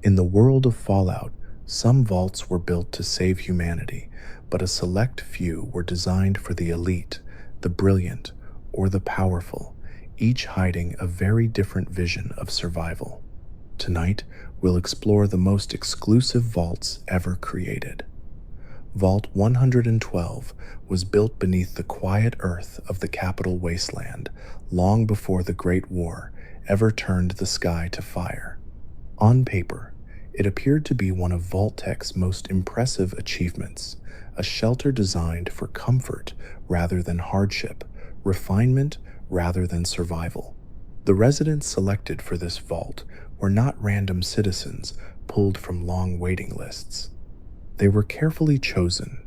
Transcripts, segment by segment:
In the world of Fallout, some vaults were built to save humanity, but a select few were designed for the elite, the brilliant, or the powerful, each hiding a very different vision of survival. Tonight, we'll explore the most exclusive vaults ever created. Vault 112 was built beneath the quiet earth of the capital wasteland long before the Great War ever turned the sky to fire. On paper, it appeared to be one of Vault-Tech's most impressive achievements, a shelter designed for comfort rather than hardship, refinement rather than survival. The residents selected for this vault were not random citizens pulled from long waiting lists. They were carefully chosen,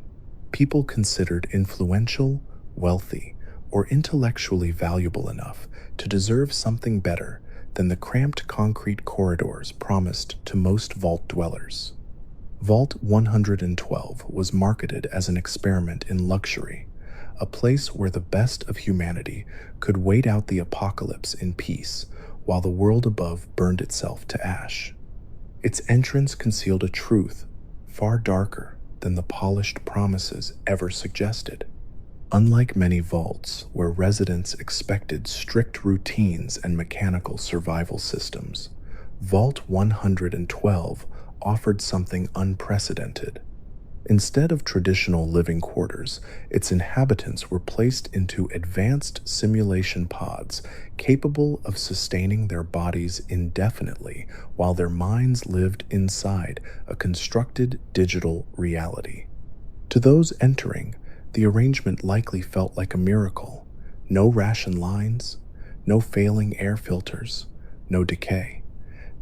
people considered influential, wealthy, or intellectually valuable enough to deserve something better than the cramped concrete corridors promised to most vault dwellers. Vault 112 was marketed as an experiment in luxury, a place where the best of humanity could wait out the apocalypse in peace while the world above burned itself to ash. Its entrance concealed a truth far darker than the polished promises ever suggested. Unlike many vaults where residents expected strict routines and mechanical survival systems, Vault 112 offered something unprecedented. Instead of traditional living quarters, its inhabitants were placed into advanced simulation pods capable of sustaining their bodies indefinitely while their minds lived inside a constructed digital reality. To those entering, the arrangement likely felt like a miracle. No ration lines, no failing air filters, no decay.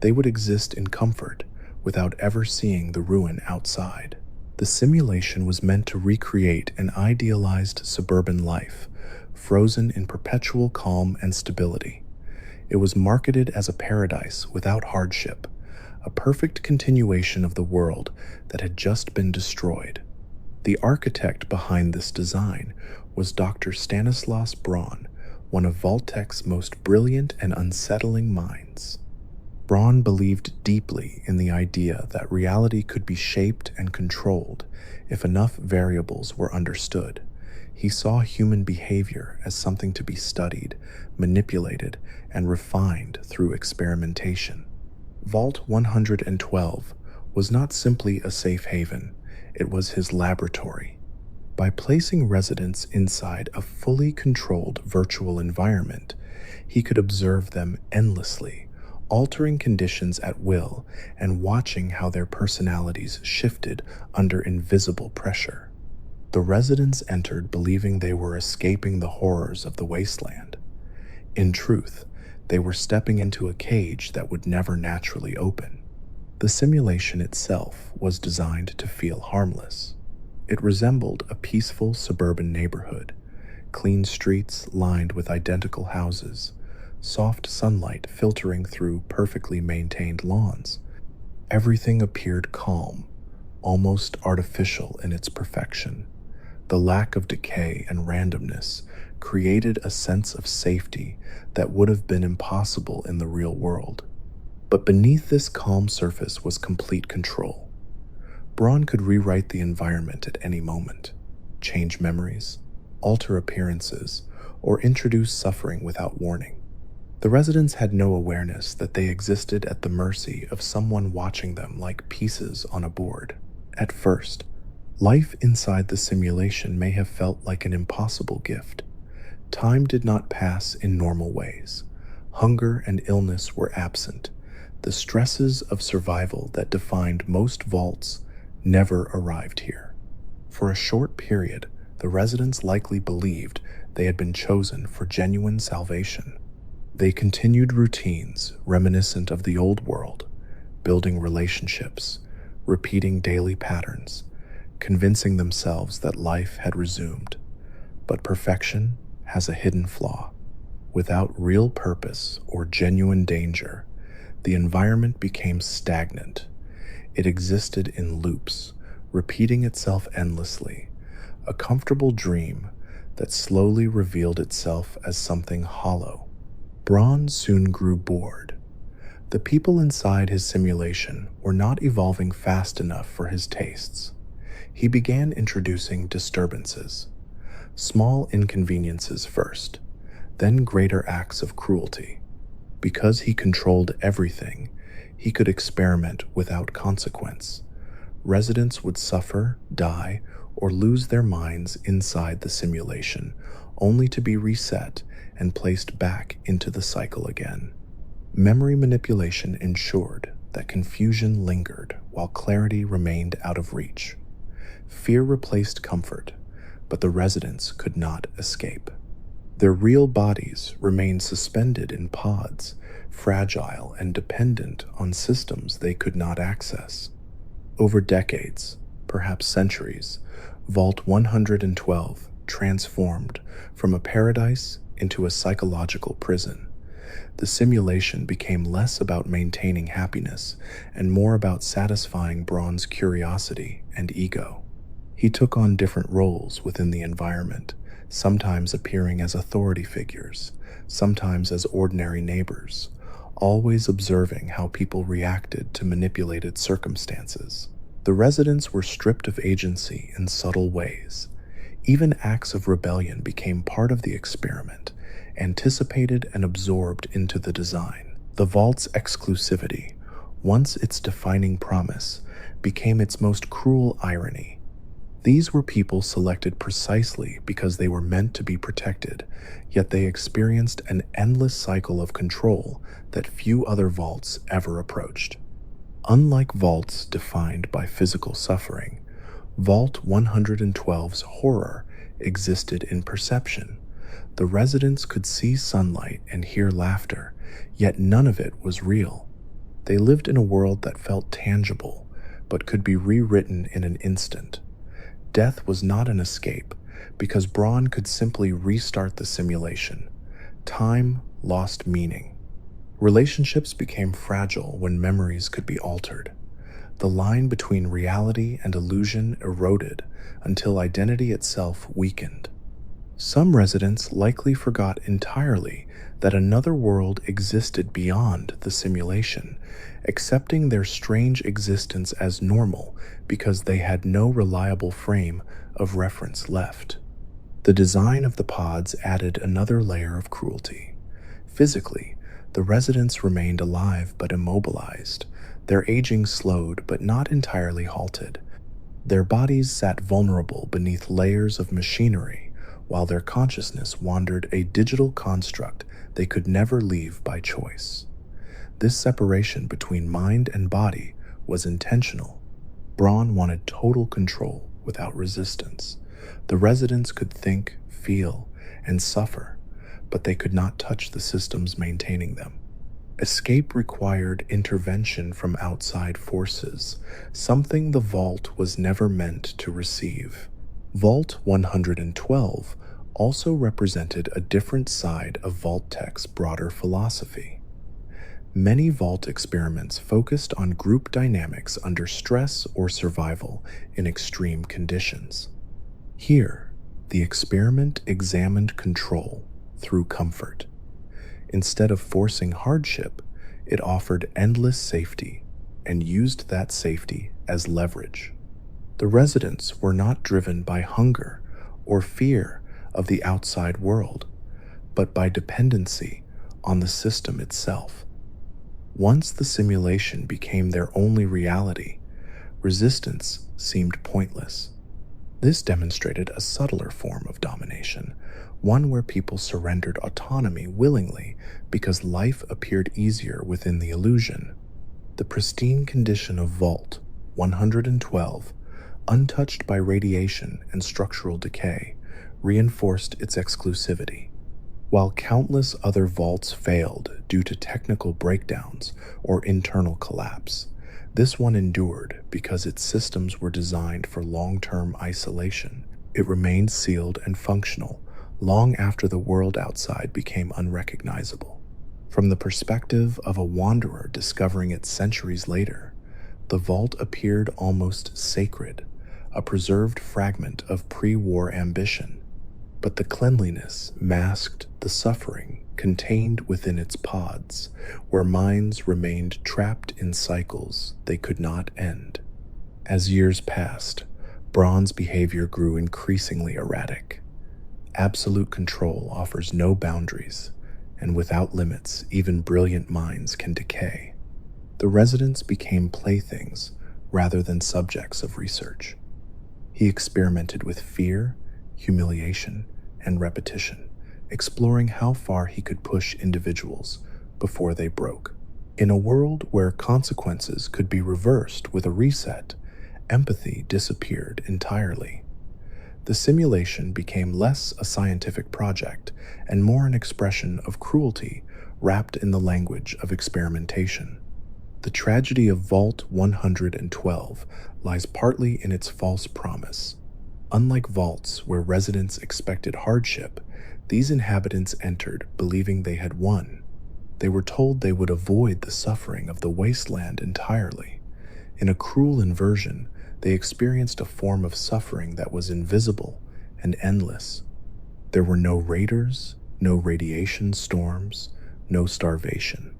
They would exist in comfort without ever seeing the ruin outside. The simulation was meant to recreate an idealized suburban life, frozen in perpetual calm and stability. It was marketed as a paradise without hardship, a perfect continuation of the world that had just been destroyed. The architect behind this design was Dr. Stanislaus Braun, one of Vault-Tech's most brilliant and unsettling minds. Braun believed deeply in the idea that reality could be shaped and controlled if enough variables were understood. He saw human behavior as something to be studied, manipulated, and refined through experimentation. Vault 112 was not simply a safe haven, it was his laboratory. By placing residents inside a fully controlled virtual environment, he could observe them endlessly, altering conditions at will and watching how their personalities shifted under invisible pressure. The residents entered believing they were escaping the horrors of the wasteland. In truth, they were stepping into a cage that would never naturally open. The simulation itself was designed to feel harmless. It resembled a peaceful suburban neighborhood, clean streets lined with identical houses, soft sunlight filtering through perfectly maintained lawns. Everything appeared calm, almost artificial in its perfection. The lack of decay and randomness created a sense of safety that would have been impossible in the real world. But beneath this calm surface was complete control. Braun could rewrite the environment at any moment, change memories, alter appearances, or introduce suffering without warning. The residents had no awareness that they existed at the mercy of someone watching them like pieces on a board. At first, life inside the simulation may have felt like an impossible gift. Time did not pass in normal ways. Hunger and illness were absent. The stresses of survival that defined most vaults never arrived here. For a short period, the residents likely believed they had been chosen for genuine salvation. They continued routines reminiscent of the old world, building relationships, repeating daily patterns, convincing themselves that life had resumed. But perfection has a hidden flaw. Without real purpose or genuine danger, the environment became stagnant. It existed in loops, repeating itself endlessly, a comfortable dream that slowly revealed itself as something hollow. Braun soon grew bored. The people inside his simulation were not evolving fast enough for his tastes. He began introducing disturbances, small inconveniences first, then greater acts of cruelty. Because he controlled everything, he could experiment without consequence. Residents would suffer, die, or lose their minds inside the simulation, only to be reset and placed back into the cycle again. Memory manipulation ensured that confusion lingered while clarity remained out of reach. Fear replaced comfort, but the residents could not escape. Their real bodies remained suspended in pods, fragile and dependent on systems they could not access. Over decades, perhaps centuries, Vault 112 transformed from a paradise into a psychological prison. The simulation became less about maintaining happiness and more about satisfying Braun's curiosity and ego. He took on different roles within the environment, sometimes appearing as authority figures, sometimes as ordinary neighbors, always observing how people reacted to manipulated circumstances. The residents were stripped of agency in subtle ways. Even acts of rebellion became part of the experiment, anticipated and absorbed into the design. The vault's exclusivity, once its defining promise, became its most cruel irony. These were people selected precisely because they were meant to be protected, yet they experienced an endless cycle of control that few other vaults ever approached. Unlike vaults defined by physical suffering, Vault 112's horror existed in perception. The residents could see sunlight and hear laughter, yet none of it was real. They lived in a world that felt tangible, but could be rewritten in an instant. Death was not an escape, because Braun could simply restart the simulation. Time lost meaning. Relationships became fragile when memories could be altered. The line between reality and illusion eroded until identity itself weakened. Some residents likely forgot entirely that another world existed beyond the simulation, accepting their strange existence as normal because they had no reliable frame of reference left. The design of the pods added another layer of cruelty. Physically, the residents remained alive but immobilized. Their aging slowed but not entirely halted. Their bodies sat vulnerable beneath layers of machinery, while their consciousness wandered a digital construct they could never leave by choice. This separation between mind and body was intentional. Braun wanted total control without resistance. The residents could think, feel, and suffer, but they could not touch the systems maintaining them. Escape required intervention from outside forces, something the Vault was never meant to receive. Vault 112 also represented a different side of Vault-Tech's broader philosophy. Many Vault experiments focused on group dynamics under stress or survival in extreme conditions. Here, the experiment examined control through comfort. Instead of forcing hardship, it offered endless safety and used that safety as leverage. The residents were not driven by hunger or fear of the outside world, but by dependency on the system itself. Once the simulation became their only reality, resistance seemed pointless. This demonstrated a subtler form of domination, one where people surrendered autonomy willingly because life appeared easier within the illusion. The pristine condition of Vault 112, untouched by radiation and structural decay, reinforced its exclusivity. While countless other vaults failed due to technical breakdowns or internal collapse, this one endured because its systems were designed for long-term isolation. It remained sealed and functional long after the world outside became unrecognizable. From the perspective of a wanderer discovering it centuries later, the vault appeared almost sacred, a preserved fragment of pre-war ambition. but the cleanliness masked the suffering contained within its pods, where minds remained trapped in cycles they could not end. As years passed, Braun's behavior grew increasingly erratic. Absolute control offers no boundaries, and without limits, even brilliant minds can decay. The residents became playthings rather than subjects of research. He experimented with fear, humiliation, and repetition, exploring how far he could push individuals before they broke. In a world where consequences could be reversed with a reset, empathy disappeared entirely. The simulation became less a scientific project and more an expression of cruelty wrapped in the language of experimentation. The tragedy of Vault 112 lies partly in its false promise. Unlike vaults where residents expected hardship, these inhabitants entered believing they had won. They were told they would avoid the suffering of the wasteland entirely. In a cruel inversion, they experienced a form of suffering that was invisible and endless. There were no raiders, no radiation storms, no starvation.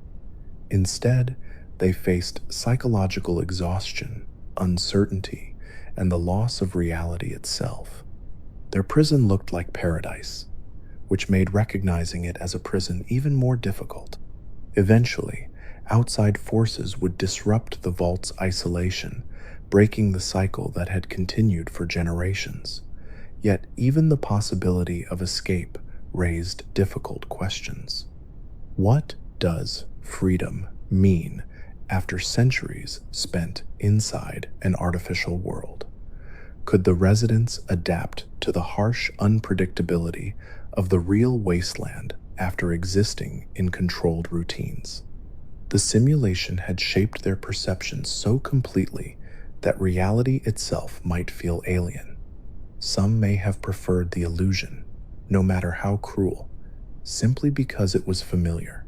Instead, they faced psychological exhaustion, uncertainty, and the loss of reality itself. Their prison looked like paradise, which made recognizing it as a prison even more difficult. Eventually, outside forces would disrupt the vault's isolation, breaking the cycle that had continued for generations. Yet even the possibility of escape raised difficult questions. What does freedom mean after centuries spent inside an artificial world? Could the residents adapt to the harsh unpredictability of the real wasteland after existing in controlled routines? The simulation had shaped their perceptions so completely that reality itself might feel alien. Some may have preferred the illusion, no matter how cruel, simply because it was familiar.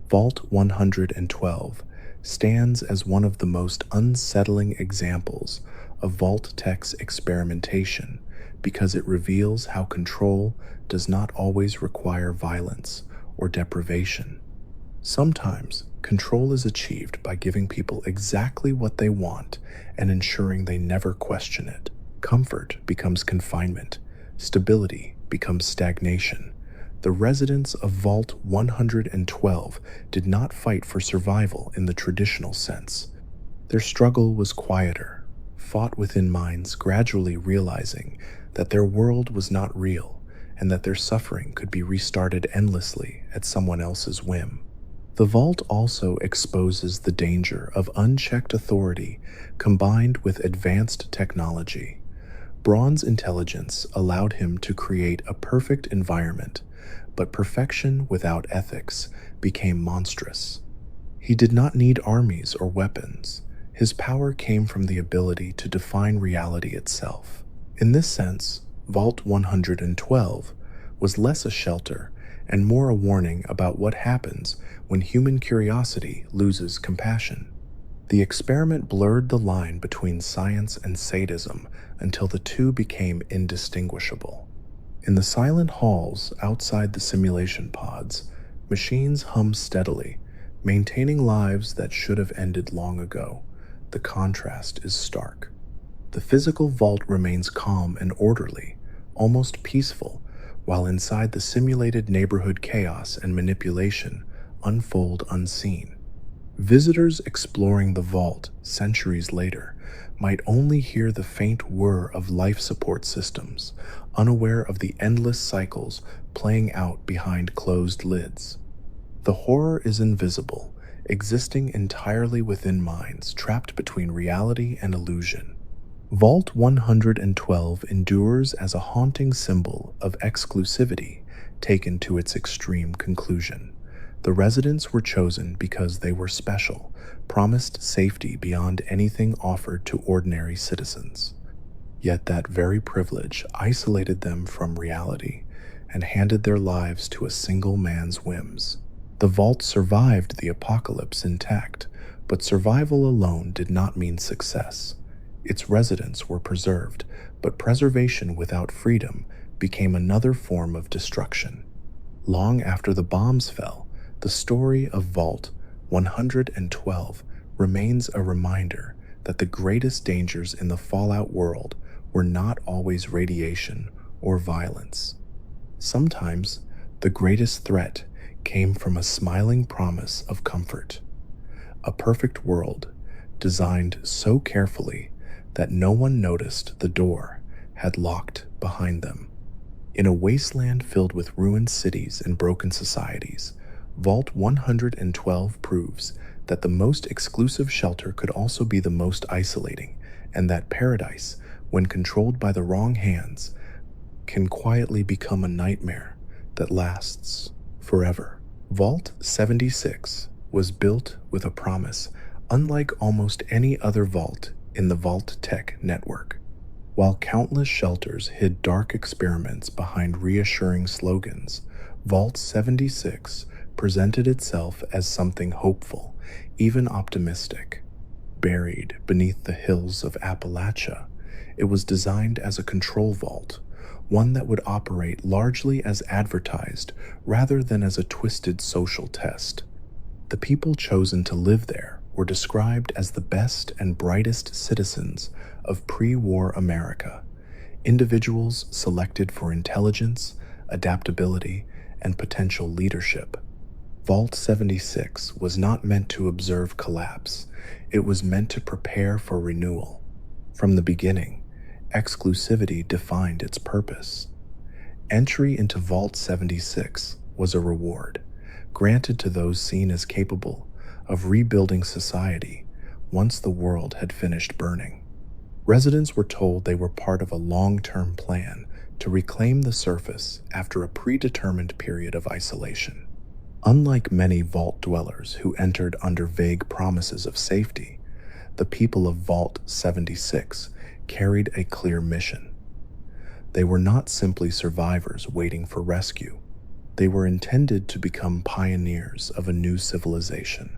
Vault 112 stands as one of the most unsettling examples of Vault Tech's experimentation because it reveals how control does not always require violence or deprivation. Sometimes, control is achieved by giving people exactly what they want and ensuring they never question it. Comfort becomes confinement. Stability becomes stagnation. The residents of Vault 112 did not fight for survival in the traditional sense. Their struggle was quieter, fought within minds gradually realizing that their world was not real and that their suffering could be restarted endlessly at someone else's whim. The Vault also exposes the danger of unchecked authority combined with advanced technology. Braun's intelligence allowed him to create a perfect environment, but perfection without ethics became monstrous. He did not need armies or weapons. His power came from the ability to define reality itself. In this sense, Vault 112 was less a shelter and more a warning about what happens when human curiosity loses compassion. The experiment blurred the line between science and sadism until the two became indistinguishable. In the silent halls outside the simulation pods, machines hum steadily, maintaining lives that should have ended long ago. The contrast is stark. The physical vault remains calm and orderly, almost peaceful, while inside the simulated neighborhood chaos and manipulation unfold unseen. Visitors exploring the vault centuries later might only hear the faint whir of life support systems, unaware of the endless cycles playing out behind closed lids. The horror is invisible, existing entirely within minds trapped between reality and illusion. Vault 112 endures as a haunting symbol of exclusivity taken to its extreme conclusion. The residents were chosen because they were special, promised safety beyond anything offered to ordinary citizens. Yet that very privilege isolated them from reality and handed their lives to a single man's whims. The vault survived the apocalypse intact, but survival alone did not mean success. Its residents were preserved, but preservation without freedom became another form of destruction. Long after the bombs fell, the story of Vault 112 remains a reminder that the greatest dangers in the Fallout world were not always radiation or violence. Sometimes, the greatest threat came from a smiling promise of comfort. A perfect world, designed so carefully that no one noticed the door had locked behind them. In a wasteland filled with ruined cities and broken societies, Vault 112 proves that the most exclusive shelter could also be the most isolating, and that paradise, when controlled by the wrong hands, can quietly become a nightmare that lasts forever. Vault 76 was built with a promise unlike almost any other vault in the Vault Tech network. While countless shelters hid dark experiments behind reassuring slogans, Vault 76 presented itself as something hopeful, even optimistic. Buried beneath the hills of Appalachia, it was designed as a control vault, one that would operate largely as advertised rather than as a twisted social test. The people chosen to live there were described as the best and brightest citizens of pre-war America, individuals selected for intelligence, adaptability, and potential leadership. Vault 76 was not meant to observe collapse, it was meant to prepare for renewal. From the beginning, exclusivity defined its purpose. Entry into Vault 76 was a reward, granted to those seen as capable of rebuilding society once the world had finished burning. Residents were told they were part of a long-term plan to reclaim the surface after a predetermined period of isolation. Unlike many vault dwellers who entered under vague promises of safety, the people of Vault 76 carried a clear mission. They were not simply survivors waiting for rescue. They were intended to become pioneers of a new civilization,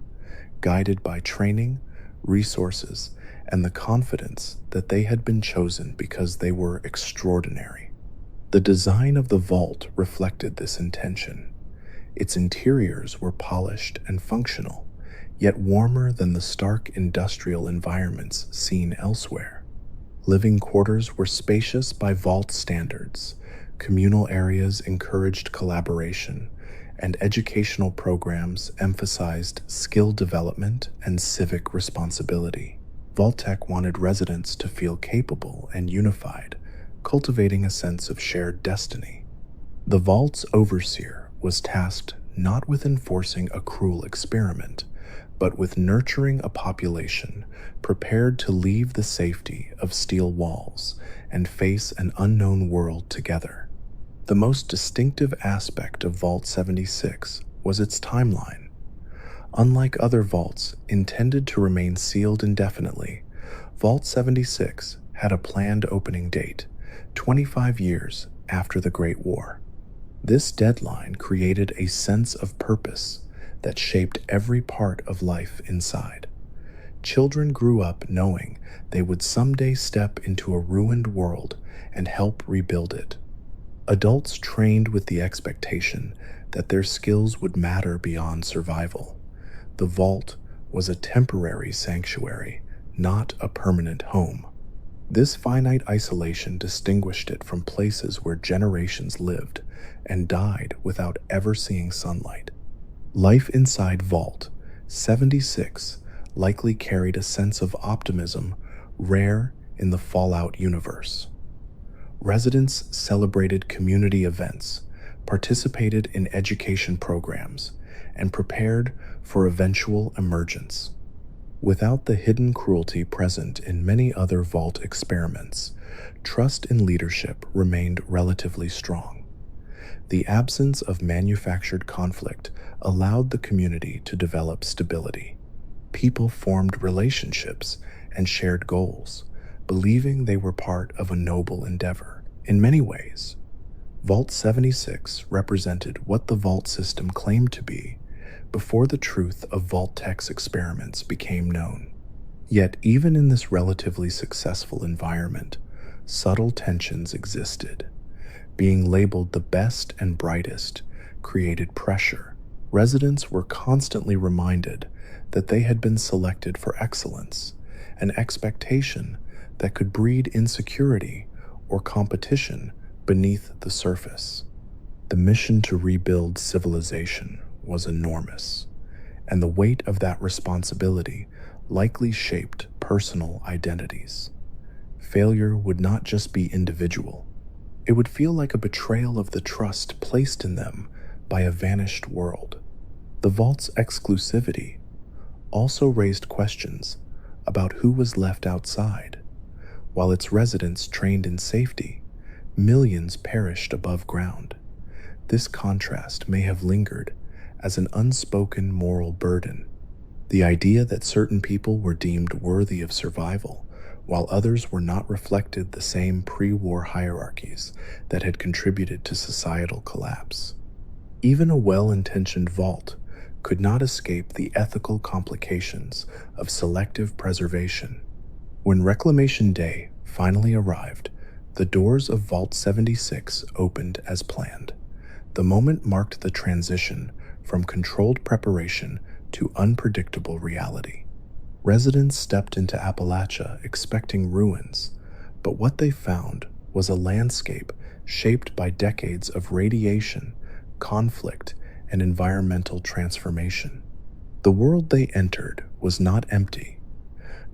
guided by training, resources, and the confidence that they had been chosen because they were extraordinary. The design of the vault reflected this intention. Its interiors were polished and functional, yet warmer than the stark industrial environments seen elsewhere. Living quarters were spacious by vault standards, communal areas encouraged collaboration, and educational programs emphasized skill development and civic responsibility. Vault-Tec wanted residents to feel capable and unified, cultivating a sense of shared destiny. The Vault's overseer was tasked not with enforcing a cruel experiment, but with nurturing a population prepared to leave the safety of steel walls and face an unknown world together. The most distinctive aspect of Vault 76 was its timeline. Unlike other vaults intended to remain sealed indefinitely, Vault 76 had a planned opening date, 25 years after the Great War. This deadline created a sense of purpose that shaped every part of life inside. Children grew up knowing they would someday step into a ruined world and help rebuild it. Adults trained with the expectation that their skills would matter beyond survival. The vault was a temporary sanctuary, not a permanent home. This finite isolation distinguished it from places where generations lived and died without ever seeing sunlight. Life inside Vault 76 likely carried a sense of optimism rare in the Fallout universe. Residents celebrated community events, participated in education programs, and prepared for eventual emergence. Without the hidden cruelty present in many other Vault experiments, trust in leadership remained relatively strong. The absence of manufactured conflict allowed the community to develop stability. People formed relationships and shared goals, believing they were part of a noble endeavor. In many ways, Vault 76 represented what the Vault system claimed to be before the truth of Vault-Tec's experiments became known. Yet even in this relatively successful environment, subtle tensions existed. Being labeled the best and brightest created pressure. Residents were constantly reminded that they had been selected for excellence, an expectation that could breed insecurity or competition beneath the surface. The mission to rebuild civilization was enormous, and the weight of that responsibility likely shaped personal identities. Failure would not just be individual, it would feel like a betrayal of the trust placed in them by a vanished world. The vault's exclusivity also raised questions about who was left outside. While its residents trained in safety, millions perished above ground. This contrast may have lingered as an unspoken moral burden. The idea that certain people were deemed worthy of survival, while others were not, reflected the same pre-war hierarchies that had contributed to societal collapse. Even a well-intentioned vault could not escape the ethical complications of selective preservation. When Reclamation Day finally arrived, the doors of Vault 76 opened as planned. The moment marked the transition from controlled preparation to unpredictable reality. Residents stepped into Appalachia expecting ruins, but what they found was a landscape shaped by decades of radiation, conflict, and environmental transformation. The world they entered was not empty,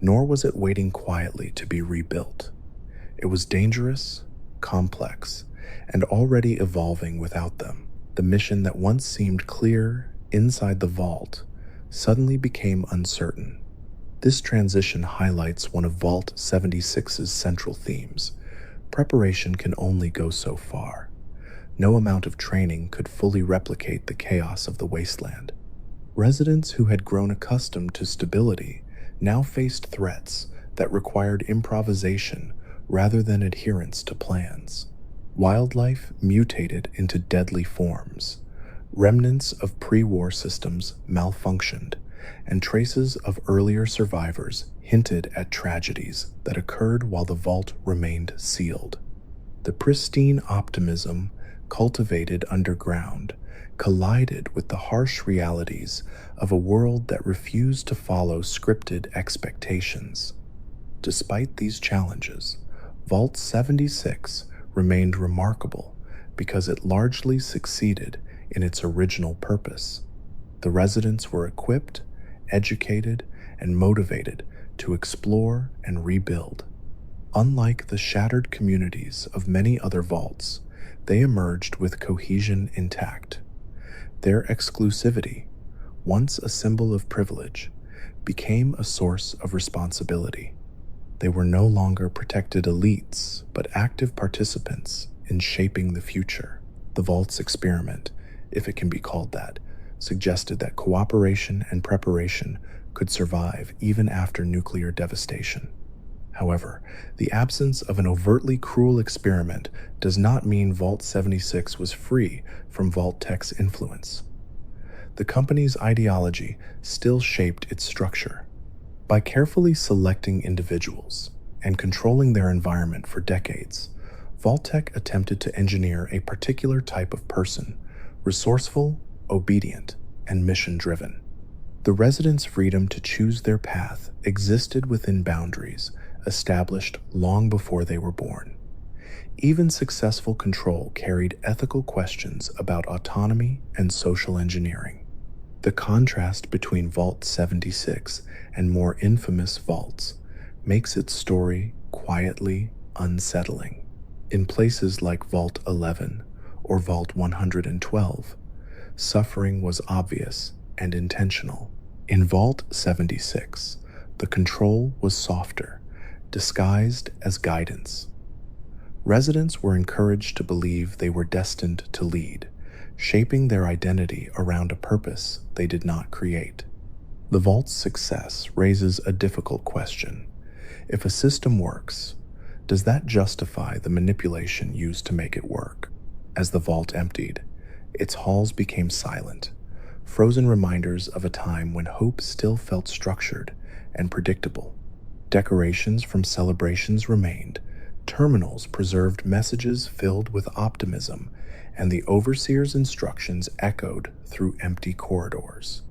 nor was it waiting quietly to be rebuilt. It was dangerous, complex, and already evolving without them. The mission that once seemed clear inside the vault suddenly became uncertain. This transition highlights one of Vault 76's central themes. Preparation can only go so far. No amount of training could fully replicate the chaos of the wasteland. Residents who had grown accustomed to stability now faced threats that required improvisation rather than adherence to plans. Wildlife mutated into deadly forms. Remnants of pre-war systems malfunctioned, and traces of earlier survivors hinted at tragedies that occurred while the vault remained sealed. The pristine optimism cultivated underground collided with the harsh realities of a world that refused to follow scripted expectations. Despite these challenges, Vault 76 remained remarkable because it largely succeeded in its original purpose. The residents were equipped, educated, and motivated to explore and rebuild. Unlike the shattered communities of many other vaults, they emerged with cohesion intact. Their exclusivity, once a symbol of privilege, became a source of responsibility. They were no longer protected elites, but active participants in shaping the future. The vault's experiment, if it can be called that, suggested that cooperation and preparation could survive even after nuclear devastation. However, the absence of an overtly cruel experiment does not mean Vault 76 was free from Vault-Tech's influence. The company's ideology still shaped its structure. By carefully selecting individuals and controlling their environment for decades, Vault-Tech attempted to engineer a particular type of person, resourceful, obedient, and mission-driven. The residents' freedom to choose their path existed within boundaries established long before they were born. Even successful control carried ethical questions about autonomy and social engineering. The contrast between Vault 76 and more infamous vaults makes its story quietly unsettling. In places like Vault 11 or Vault 112, suffering was obvious and intentional. In Vault 76, the control was softer, disguised as guidance. Residents were encouraged to believe they were destined to lead, shaping their identity around a purpose they did not create. The vault's success raises a difficult question. If a system works, does that justify the manipulation used to make it work? As the vault emptied, its halls became silent, frozen reminders of a time when hope still felt structured and predictable. Decorations from celebrations remained, Terminals preserved messages filled with optimism, and the overseer's instructions echoed through empty corridors.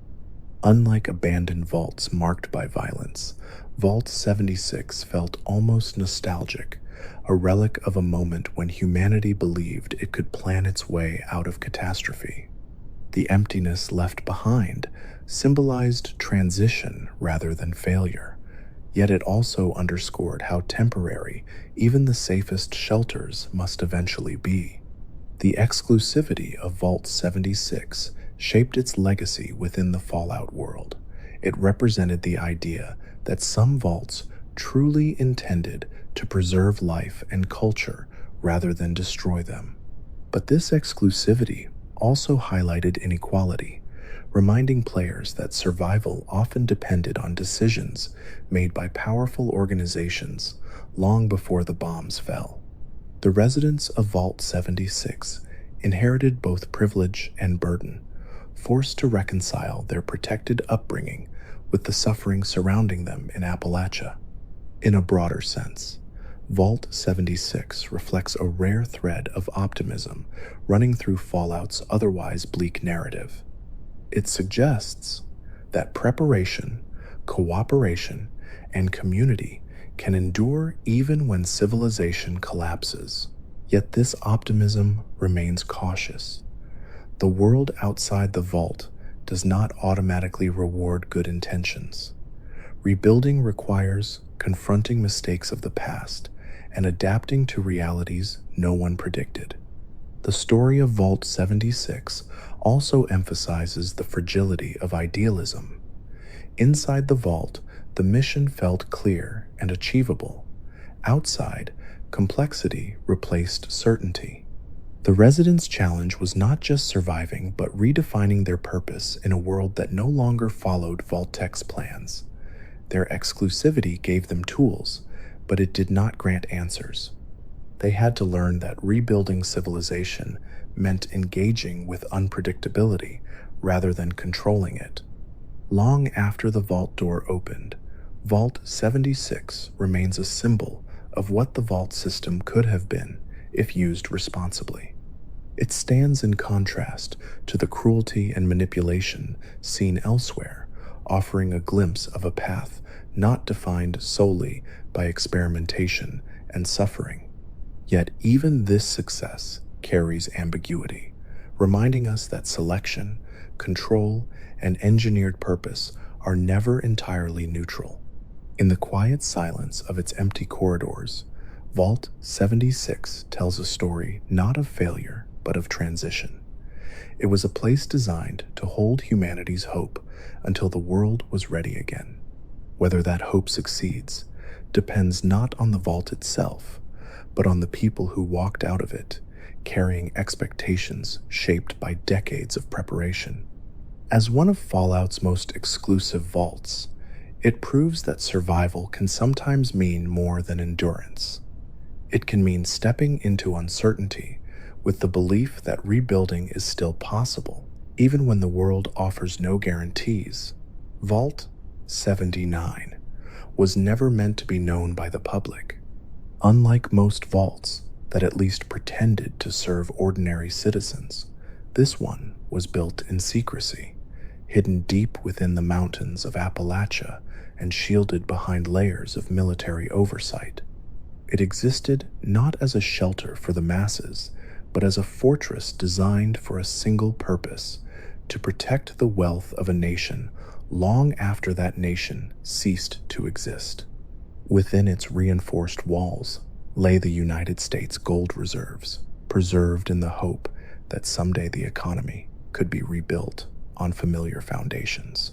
Unlike abandoned vaults marked by violence, Vault 76 felt almost nostalgic, a relic of a moment when humanity believed it could plan its way out of catastrophe. The emptiness left behind symbolized transition rather than failure, yet it also underscored how temporary even the safest shelters must eventually be. The exclusivity of Vault 76 shaped its legacy within the Fallout world. It represented the idea that some vaults truly intended to preserve life and culture rather than destroy them. But this exclusivity also highlighted inequality, reminding players that survival often depended on decisions made by powerful organizations long before the bombs fell. The residents of Vault 76 inherited both privilege and burden, forced to reconcile their protected upbringing with the suffering surrounding them in Appalachia. In a broader sense, Vault 76 reflects a rare thread of optimism running through Fallout's otherwise bleak narrative. It suggests that preparation, cooperation, and community can endure even when civilization collapses. Yet this optimism remains cautious. The world outside the vault does not automatically reward good intentions. Rebuilding requires confronting mistakes of the past and adapting to realities no one predicted. The story of Vault 76 also emphasizes the fragility of idealism. Inside the vault, the mission felt clear and achievable. Outside, complexity replaced certainty. The residents' challenge was not just surviving, but redefining their purpose in a world that no longer followed Vault-Tech's plans. Their exclusivity gave them tools, but it did not grant answers. They had to learn that rebuilding civilization meant engaging with unpredictability rather than controlling it. Long after the vault door opened, Vault 76 remains a symbol of what the vault system could have been if used responsibly. It stands in contrast to the cruelty and manipulation seen elsewhere, offering a glimpse of a path not defined solely by experimentation and suffering. Yet even this success carries ambiguity, reminding us that selection, control, and engineered purpose are never entirely neutral. In the quiet silence of its empty corridors, Vault 76 tells a story not of failure, but of transition. It was a place designed to hold humanity's hope until the world was ready again. Whether that hope succeeds depends not on the vault itself, but on the people who walked out of it, carrying expectations shaped by decades of preparation. As one of Fallout's most exclusive vaults, it proves that survival can sometimes mean more than endurance. It can mean stepping into uncertainty with the belief that rebuilding is still possible, even when the world offers no guarantees. Vault 79 was never meant to be known by the public. Unlike most vaults that at least pretended to serve ordinary citizens, this one was built in secrecy, hidden deep within the mountains of Appalachia and shielded behind layers of military oversight. It existed not as a shelter for the masses, but as a fortress designed for a single purpose: to protect the wealth of a nation long after that nation ceased to exist. Within its reinforced walls lay the United States gold reserves, preserved in the hope that someday the economy could be rebuilt on familiar foundations.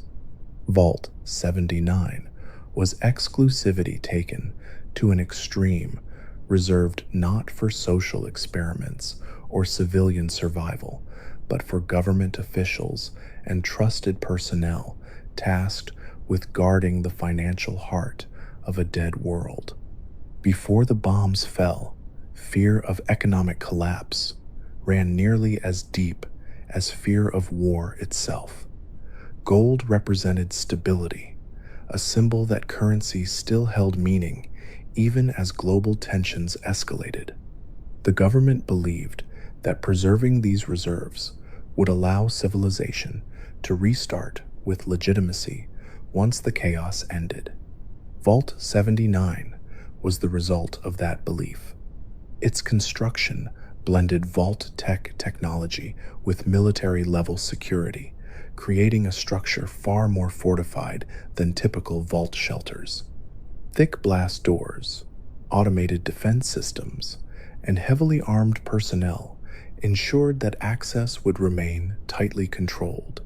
Vault 79 was exclusivity taken to an extreme, reserved not for social experiments or civilian survival, but for government officials and trusted personnel tasked with guarding the financial heart of a dead world. Before the bombs fell, fear of economic collapse ran nearly as deep as fear of war itself. Gold represented stability, a symbol that currency still held meaning even as global tensions escalated. The government believed that preserving these reserves would allow civilization to restart with legitimacy once the chaos ended. Vault 79 was the result of that belief. Its construction blended vault technology with military-level security, creating a structure far more fortified than typical vault shelters. Thick blast doors, automated defense systems, and heavily armed personnel ensured that access would remain tightly controlled.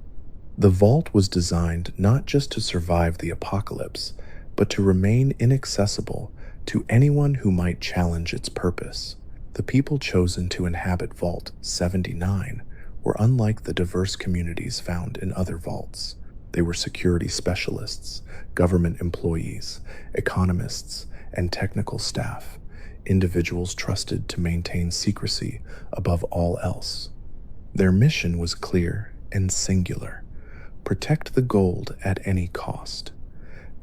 The vault was designed not just to survive the apocalypse, but to remain inaccessible to anyone who might challenge its purpose. The people chosen to inhabit Vault 79 were unlike the diverse communities found in other vaults. They were security specialists, government employees, economists, and technical staff, individuals trusted to maintain secrecy above all else. Their mission was clear and singular: protect the gold at any cost.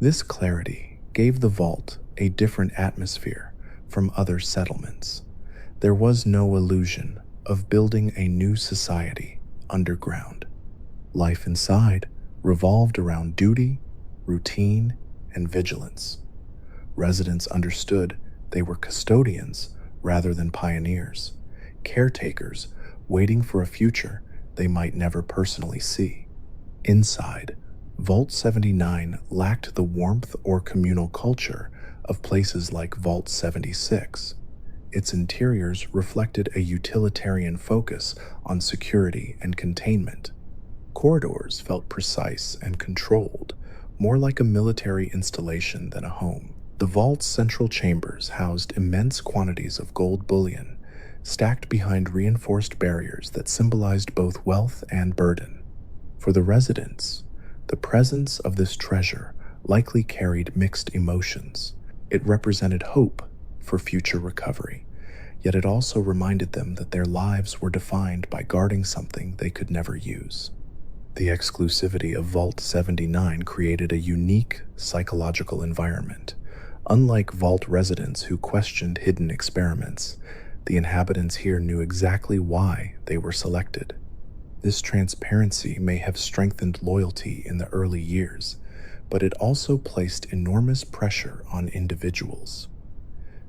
This clarity gave the vault a different atmosphere from other settlements. There was no illusion of building a new society underground. Life inside revolved around duty, routine, and vigilance. Residents understood they were custodians rather than pioneers, caretakers waiting for a future they might never personally see. Inside, Vault 79 lacked the warmth or communal culture of places like Vault 76. Its interiors reflected a utilitarian focus on security and containment. Corridors felt precise and controlled, more like a military installation than a home. The vault's central chambers housed immense quantities of gold bullion, stacked behind reinforced barriers that symbolized both wealth and burden. For the residents, the presence of this treasure likely carried mixed emotions. It represented hope for future recovery, yet it also reminded them that their lives were defined by guarding something they could never use. The exclusivity of Vault 79 created a unique psychological environment. Unlike vault residents who questioned hidden experiments, the inhabitants here knew exactly why they were selected. This transparency may have strengthened loyalty in the early years, but it also placed enormous pressure on individuals.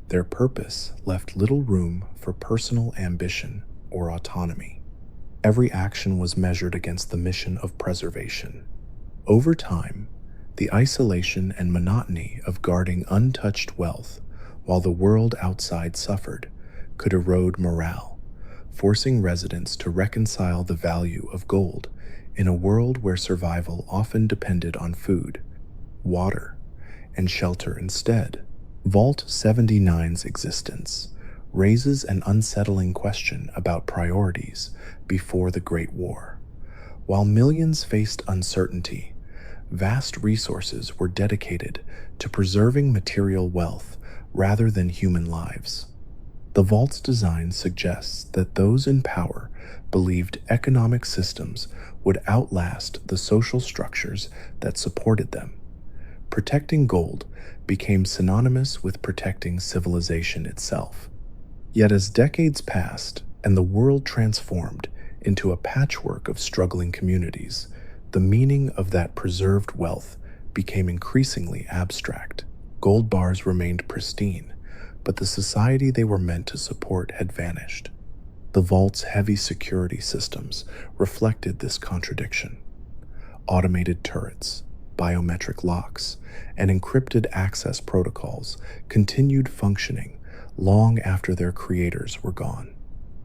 Their purpose left little room for personal ambition or autonomy. Every action was measured against the mission of preservation. Over time, the isolation and monotony of guarding untouched wealth while the world outside suffered could erode morale, forcing residents to reconcile the value of gold in a world where survival often depended on food, water, and shelter instead. Vault 79's existence raises an unsettling question about priorities before the Great War. While millions faced uncertainty, vast resources were dedicated to preserving material wealth rather than human lives. The vault's design suggests that those in power believed economic systems would outlast the social structures that supported them. Protecting gold became synonymous with protecting civilization itself. Yet as decades passed and the world transformed into a patchwork of struggling communities, the meaning of that preserved wealth became increasingly abstract. Gold bars remained pristine, but the society they were meant to support had vanished. The vault's heavy security systems reflected this contradiction. Automated turrets, biometric locks, and encrypted access protocols continued functioning long after their creators were gone.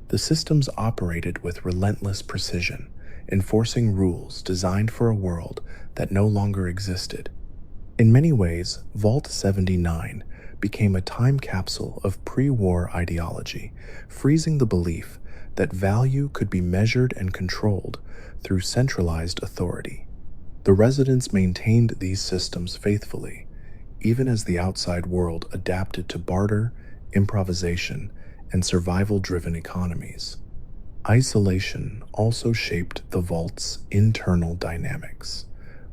The systems operated with relentless precision, enforcing rules designed for a world that no longer existed. In many ways, Vault 79 became a time capsule of pre-war ideology, freezing the belief that value could be measured and controlled through centralized authority. The residents maintained these systems faithfully, even as the outside world adapted to barter, improvisation, and survival-driven economies. Isolation also shaped the vault's internal dynamics.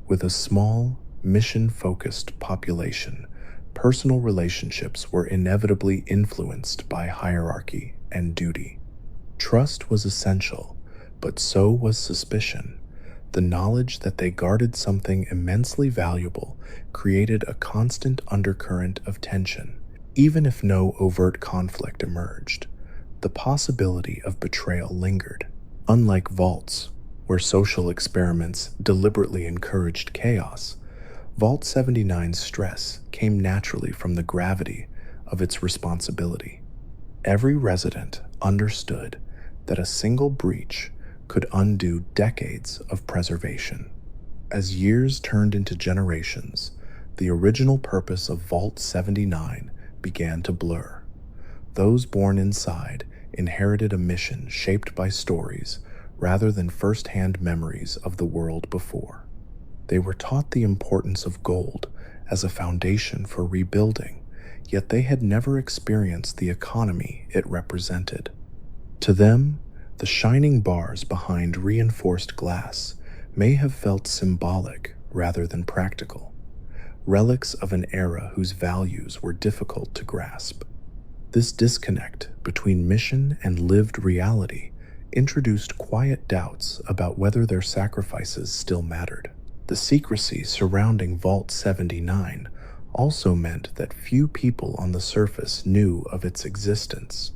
With a small, mission-focused population, Personal relationships were inevitably influenced by hierarchy and duty. Trust was essential, but so was suspicion. The knowledge that they guarded something immensely valuable created a constant undercurrent of tension. Even if no overt conflict emerged, the possibility of betrayal lingered. Unlike vaults, where social experiments deliberately encouraged chaos, Vault 79's stress came naturally from the gravity of its responsibility. Every resident understood that a single breach could undo decades of preservation. As years turned into generations, the original purpose of Vault 79 began to blur. Those born inside inherited a mission shaped by stories rather than first-hand memories of the world before. They were taught the importance of gold as a foundation for rebuilding, yet they had never experienced the economy it represented. To them, the shining bars behind reinforced glass may have felt symbolic rather than practical, relics of an era whose values were difficult to grasp. This disconnect between mission and lived reality introduced quiet doubts about whether their sacrifices still mattered. The secrecy surrounding Vault 79 also meant that few people on the surface knew of its existence.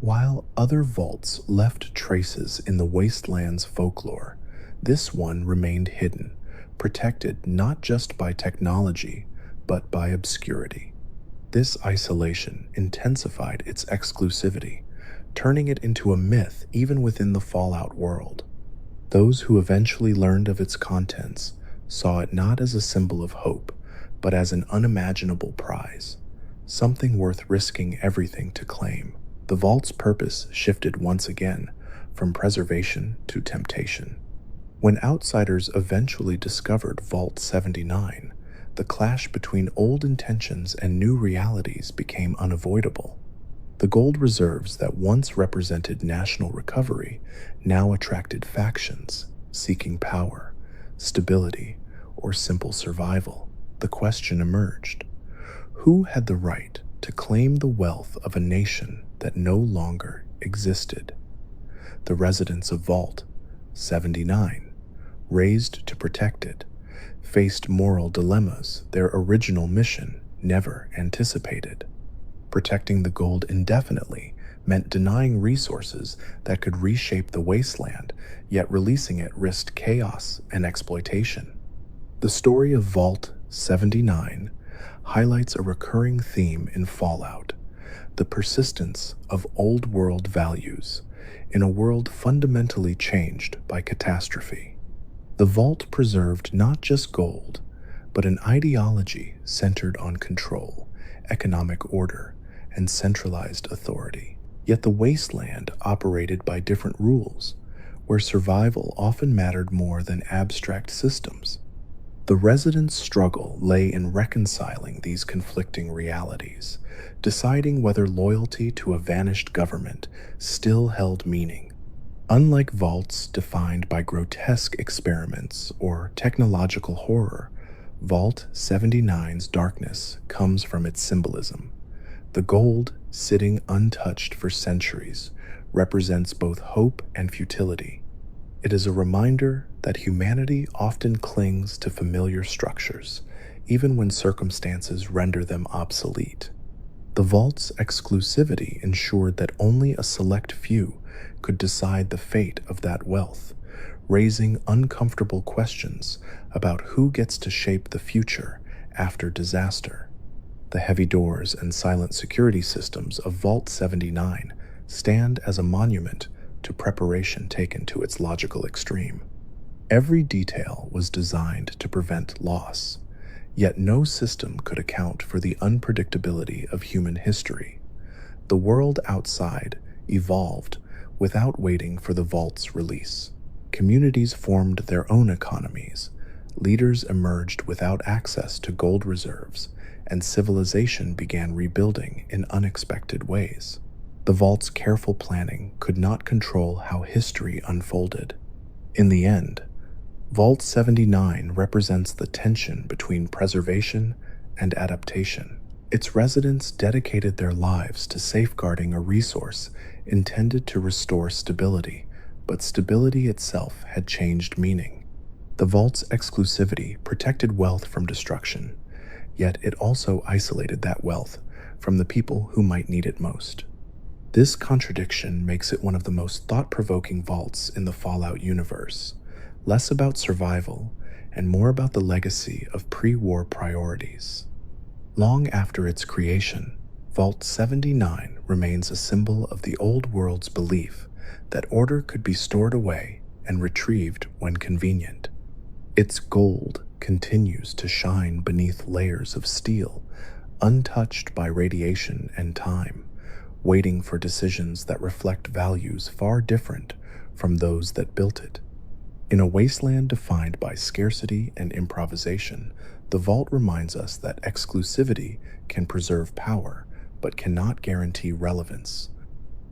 While other vaults left traces in the wasteland's folklore, this one remained hidden, protected not just by technology, but by obscurity. This isolation intensified its exclusivity, turning it into a myth even within the Fallout world. Those who eventually learned of its contents saw it not as a symbol of hope, but as an unimaginable prize, something worth risking everything to claim. The vault's purpose shifted once again from preservation to temptation. When outsiders eventually discovered Vault 79, the clash between old intentions and new realities became unavoidable. The gold reserves that once represented national recovery now attracted factions seeking power, stability, or simple survival. The question emerged: who had the right to claim the wealth of a nation that no longer existed? The residents of Vault 79, raised to protect it, faced moral dilemmas their original mission never anticipated. Protecting the gold indefinitely meant denying resources that could reshape the wasteland, yet releasing it risked chaos and exploitation. The story of Vault 79 highlights a recurring theme in Fallout: the persistence of old-world values in a world fundamentally changed by catastrophe. The vault preserved not just gold, but an ideology centered on control, economic order, and centralized authority. Yet the wasteland operated by different rules, where survival often mattered more than abstract systems. The residents' struggle lay in reconciling these conflicting realities, deciding whether loyalty to a vanished government still held meaning. Unlike vaults defined by grotesque experiments or technological horror, Vault 79's darkness comes from its symbolism. The gold, sitting untouched for centuries, represents both hope and futility. It is a reminder that humanity often clings to familiar structures, even when circumstances render them obsolete. The vault's exclusivity ensured that only a select few could decide the fate of that wealth, raising uncomfortable questions about who gets to shape the future after disaster. The heavy doors and silent security systems of Vault 79 stand as a monument to preparation taken to its logical extreme. Every detail was designed to prevent loss, yet no system could account for the unpredictability of human history. The world outside evolved without waiting for the vault's release. Communities formed their own economies, leaders emerged without access to gold reserves, and civilization began rebuilding in unexpected ways. The vault's careful planning could not control how history unfolded. In the end, Vault 79 represents the tension between preservation and adaptation. Its residents dedicated their lives to safeguarding a resource intended to restore stability, but stability itself had changed meaning. The vault's exclusivity protected wealth from destruction, yet it also isolated that wealth from the people who might need it most. This contradiction makes it one of the most thought-provoking vaults in the Fallout universe, less about survival and more about the legacy of pre-war priorities. Long after its creation, Vault 79 remains a symbol of the old world's belief that order could be stored away and retrieved when convenient. Its gold continues to shine beneath layers of steel, untouched by radiation and time, waiting for decisions that reflect values far different from those that built it. In a wasteland defined by scarcity and improvisation, the vault reminds us that exclusivity can preserve power, but cannot guarantee relevance.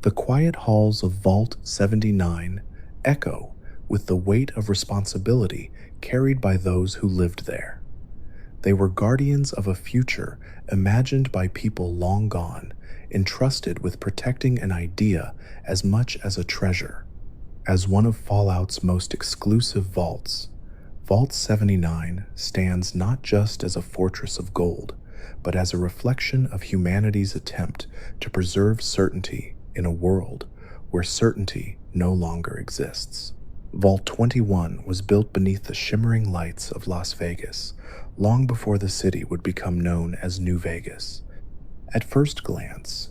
The quiet halls of Vault 79 echo with the weight of responsibility carried by those who lived there. They were guardians of a future imagined by people long gone, entrusted with protecting an idea as much as a treasure. As one of Fallout's most exclusive vaults, Vault 79 stands not just as a fortress of gold, but as a reflection of humanity's attempt to preserve certainty in a world where certainty no longer exists. Vault 21 was built beneath the shimmering lights of Las Vegas, long before the city would become known as New Vegas. At first glance,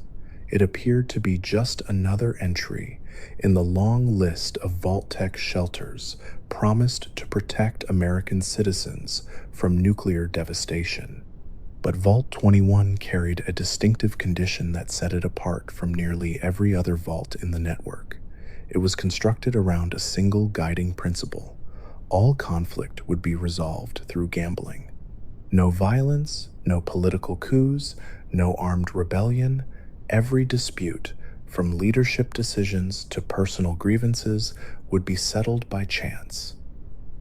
it appeared to be just another entry in the long list of Vault-Tec shelters promised to protect American citizens from nuclear devastation. But Vault 21 carried a distinctive condition that set it apart from nearly every other vault in the network. It was constructed around a single guiding principle: all conflict would be resolved through gambling. No violence, no political coups, no armed rebellion. Every dispute, from leadership decisions to personal grievances, would be settled by chance.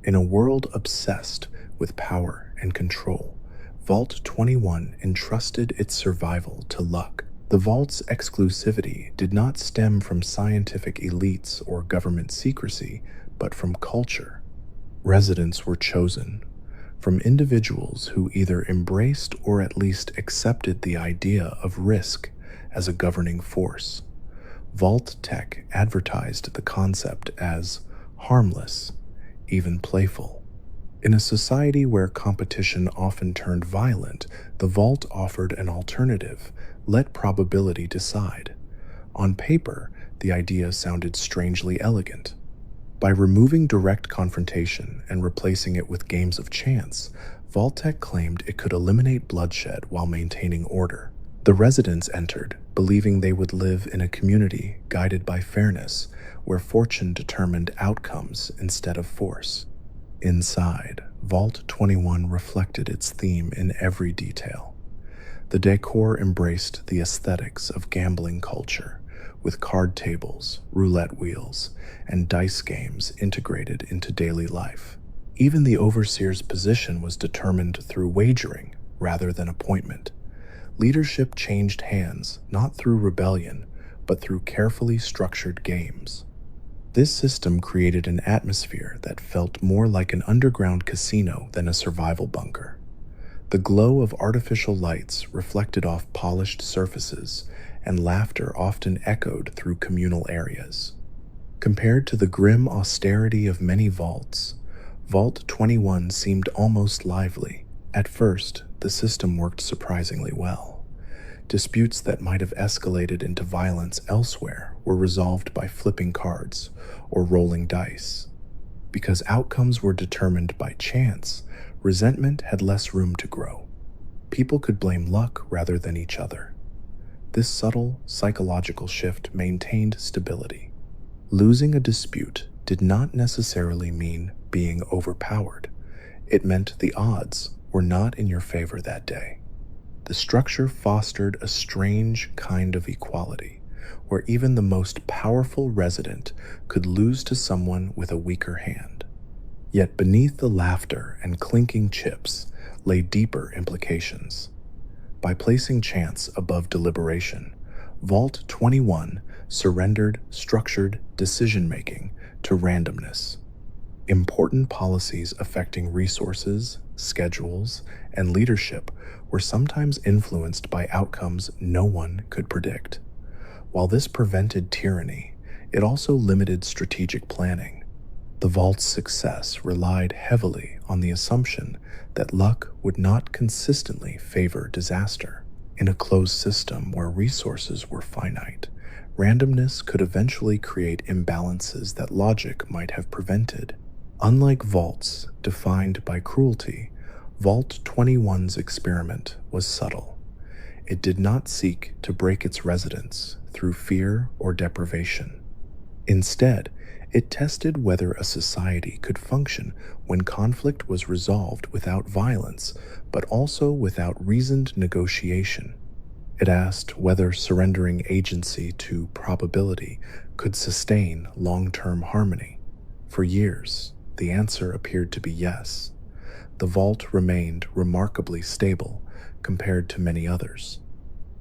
In a world obsessed with power and control, Vault 21 entrusted its survival to luck. The vault's exclusivity did not stem from scientific elites or government secrecy, but from culture. Residents were chosen from individuals who either embraced or at least accepted the idea of risk as a governing force. Vault-Tec advertised the concept as harmless, even playful. In a society where competition often turned violent, the Vault offered an alternative: let probability decide. On paper, the idea sounded strangely elegant. By removing direct confrontation and replacing it with games of chance, Vault-Tec claimed it could eliminate bloodshed while maintaining order. The residents entered, believing they would live in a community guided by fairness, where fortune determined outcomes instead of force. Inside, Vault 21 reflected its theme in every detail. The decor embraced the aesthetics of gambling culture, with card tables, roulette wheels, and dice games integrated into daily life. Even the overseer's position was determined through wagering rather than appointment. Leadership changed hands not through rebellion, but through carefully structured games. This system created an atmosphere that felt more like an underground casino than a survival bunker. The glow of artificial lights reflected off polished surfaces, and laughter often echoed through communal areas. Compared to the grim austerity of many vaults, Vault 21 seemed almost lively. At first, the system worked surprisingly well. Disputes that might have escalated into violence elsewhere were resolved by flipping cards or rolling dice. Because outcomes were determined by chance, resentment had less room to grow. People could blame luck rather than each other. This subtle psychological shift maintained stability. Losing a dispute did not necessarily mean being overpowered. It meant the odds were not in your favor that day. The structure fostered a strange kind of equality, where even the most powerful resident could lose to someone with a weaker hand. Yet beneath the laughter and clinking chips lay deeper implications. By placing chance above deliberation, Vault 21 surrendered structured decision making to randomness. Important policies affecting resources, schedules, and leadership were sometimes influenced by outcomes no one could predict. While this prevented tyranny, it also limited strategic planning. The vault's success relied heavily on the assumption that luck would not consistently favor disaster. In a closed system where resources were finite, randomness could eventually create imbalances that logic might have prevented. Unlike vaults defined by cruelty, Vault 21's experiment was subtle. It did not seek to break its residents through fear or deprivation. Instead, it tested whether a society could function when conflict was resolved without violence, but also without reasoned negotiation. It asked whether surrendering agency to probability could sustain long-term harmony. For years, the answer appeared to be yes. The vault remained remarkably stable compared to many others.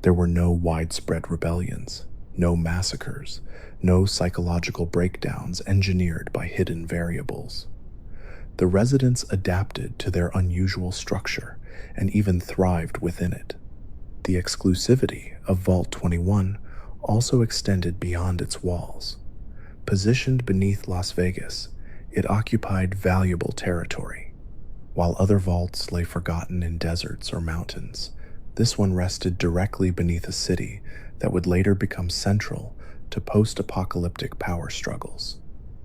There were no widespread rebellions, no massacres, no psychological breakdowns engineered by hidden variables. The residents adapted to their unusual structure and even thrived within it. The exclusivity of Vault 21 also extended beyond its walls. Positioned beneath Las Vegas, it occupied valuable territory. While other vaults lay forgotten in deserts or mountains, this one rested directly beneath a city that would later become central to post-apocalyptic power struggles.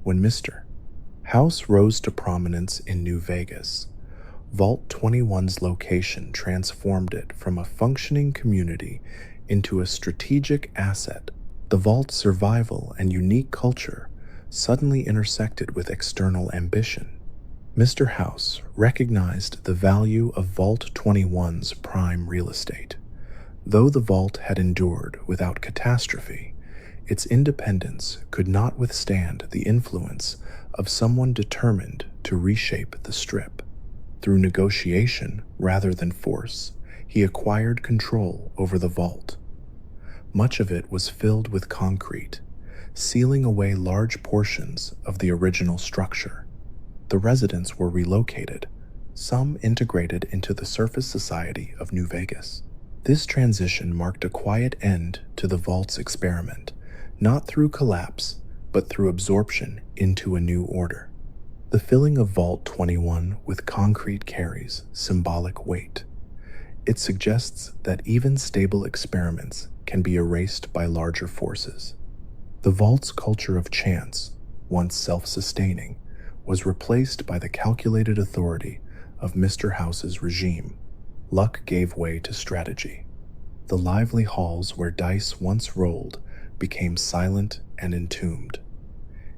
When Mr. House rose to prominence in New Vegas, Vault 21's location transformed it from a functioning community into a strategic asset. The vault's survival and unique culture suddenly intersected with external ambition. Mr. House recognized the value of Vault 21's prime real estate. Though the vault had endured without catastrophe, its independence could not withstand the influence of someone determined to reshape the Strip. Through negotiation rather than force, he acquired control over the vault. Much of it was filled with concrete, sealing away large portions of the original structure. The residents were relocated, some integrated into the surface society of New Vegas. This transition marked a quiet end to the vault's experiment, not through collapse, but through absorption into a new order. The filling of Vault 21 with concrete carries symbolic weight. It suggests that even stable experiments can be erased by larger forces. The vault's culture of chance, once self-sustaining, was replaced by the calculated authority of Mr. House's regime. Luck gave way to strategy. The lively halls where dice once rolled became silent and entombed.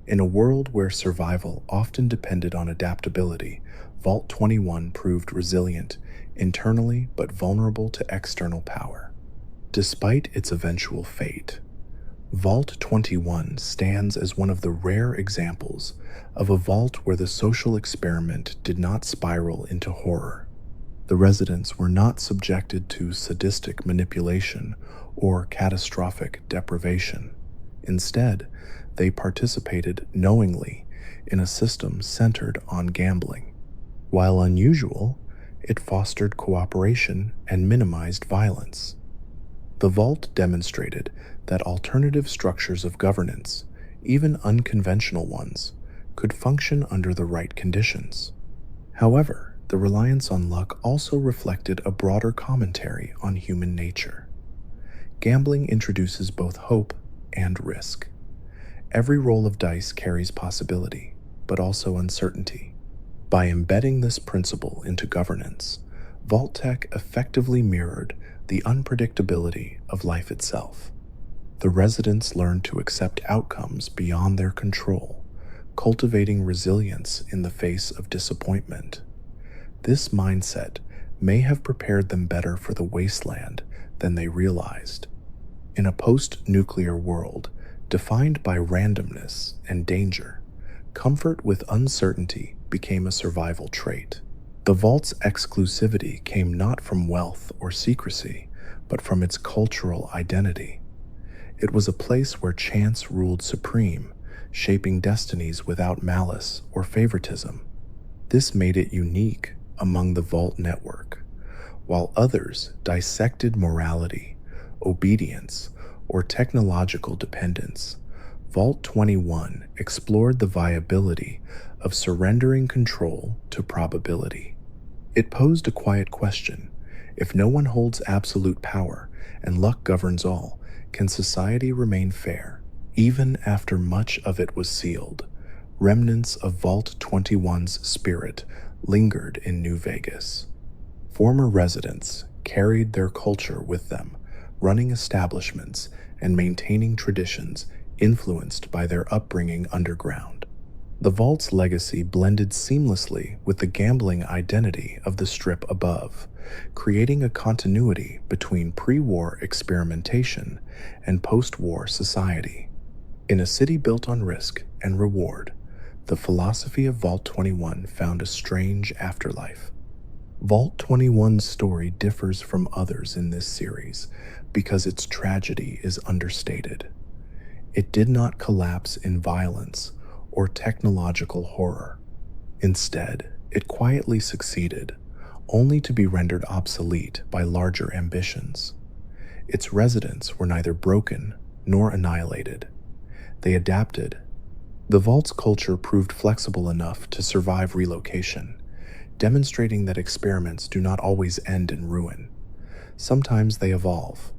In a world where survival often depended on adaptability, Vault 21 proved resilient internally but vulnerable to external power. Despite its eventual fate, Vault 21 stands as one of the rare examples of a vault where the social experiment did not spiral into horror. The residents were not subjected to sadistic manipulation or catastrophic deprivation. Instead, they participated knowingly in a system centered on gambling. While unusual, it fostered cooperation and minimized violence. The vault demonstrated that alternative structures of governance, even unconventional ones, could function under the right conditions. However, the reliance on luck also reflected a broader commentary on human nature. Gambling introduces both hope and risk. Every roll of dice carries possibility, but also uncertainty. By embedding this principle into governance, Vault-Tec effectively mirrored the unpredictability of life itself. The residents learned to accept outcomes beyond their control, cultivating resilience in the face of disappointment. This mindset may have prepared them better for the wasteland than they realized. In a post-nuclear world defined by randomness and danger, comfort with uncertainty became a survival trait. The vault's exclusivity came not from wealth or secrecy, but from its cultural identity. It was a place where chance ruled supreme, shaping destinies without malice or favoritism. This made it unique among the vault network. While others dissected morality, obedience, or technological dependence, Vault 21 explored the viability of surrendering control to probability. It posed a quiet question: if no one holds absolute power and luck governs all, can society remain fair? Even after much of it was sealed, remnants of Vault 21's spirit lingered in New Vegas. Former residents carried their culture with them, running establishments and maintaining traditions influenced by their upbringing underground. The vault's legacy blended seamlessly with the gambling identity of the strip above, creating a continuity between pre-war experimentation and post-war society. In a city built on risk and reward, the philosophy of Vault 21 found a strange afterlife. Vault 21's story differs from others in this series because its tragedy is understated. It did not collapse in violence or technological horror. Instead, it quietly succeeded, only to be rendered obsolete by larger ambitions. Its residents were neither broken nor annihilated. They adapted. The vault's culture proved flexible enough to survive relocation, demonstrating that experiments do not always end in ruin. Sometimes they evolve.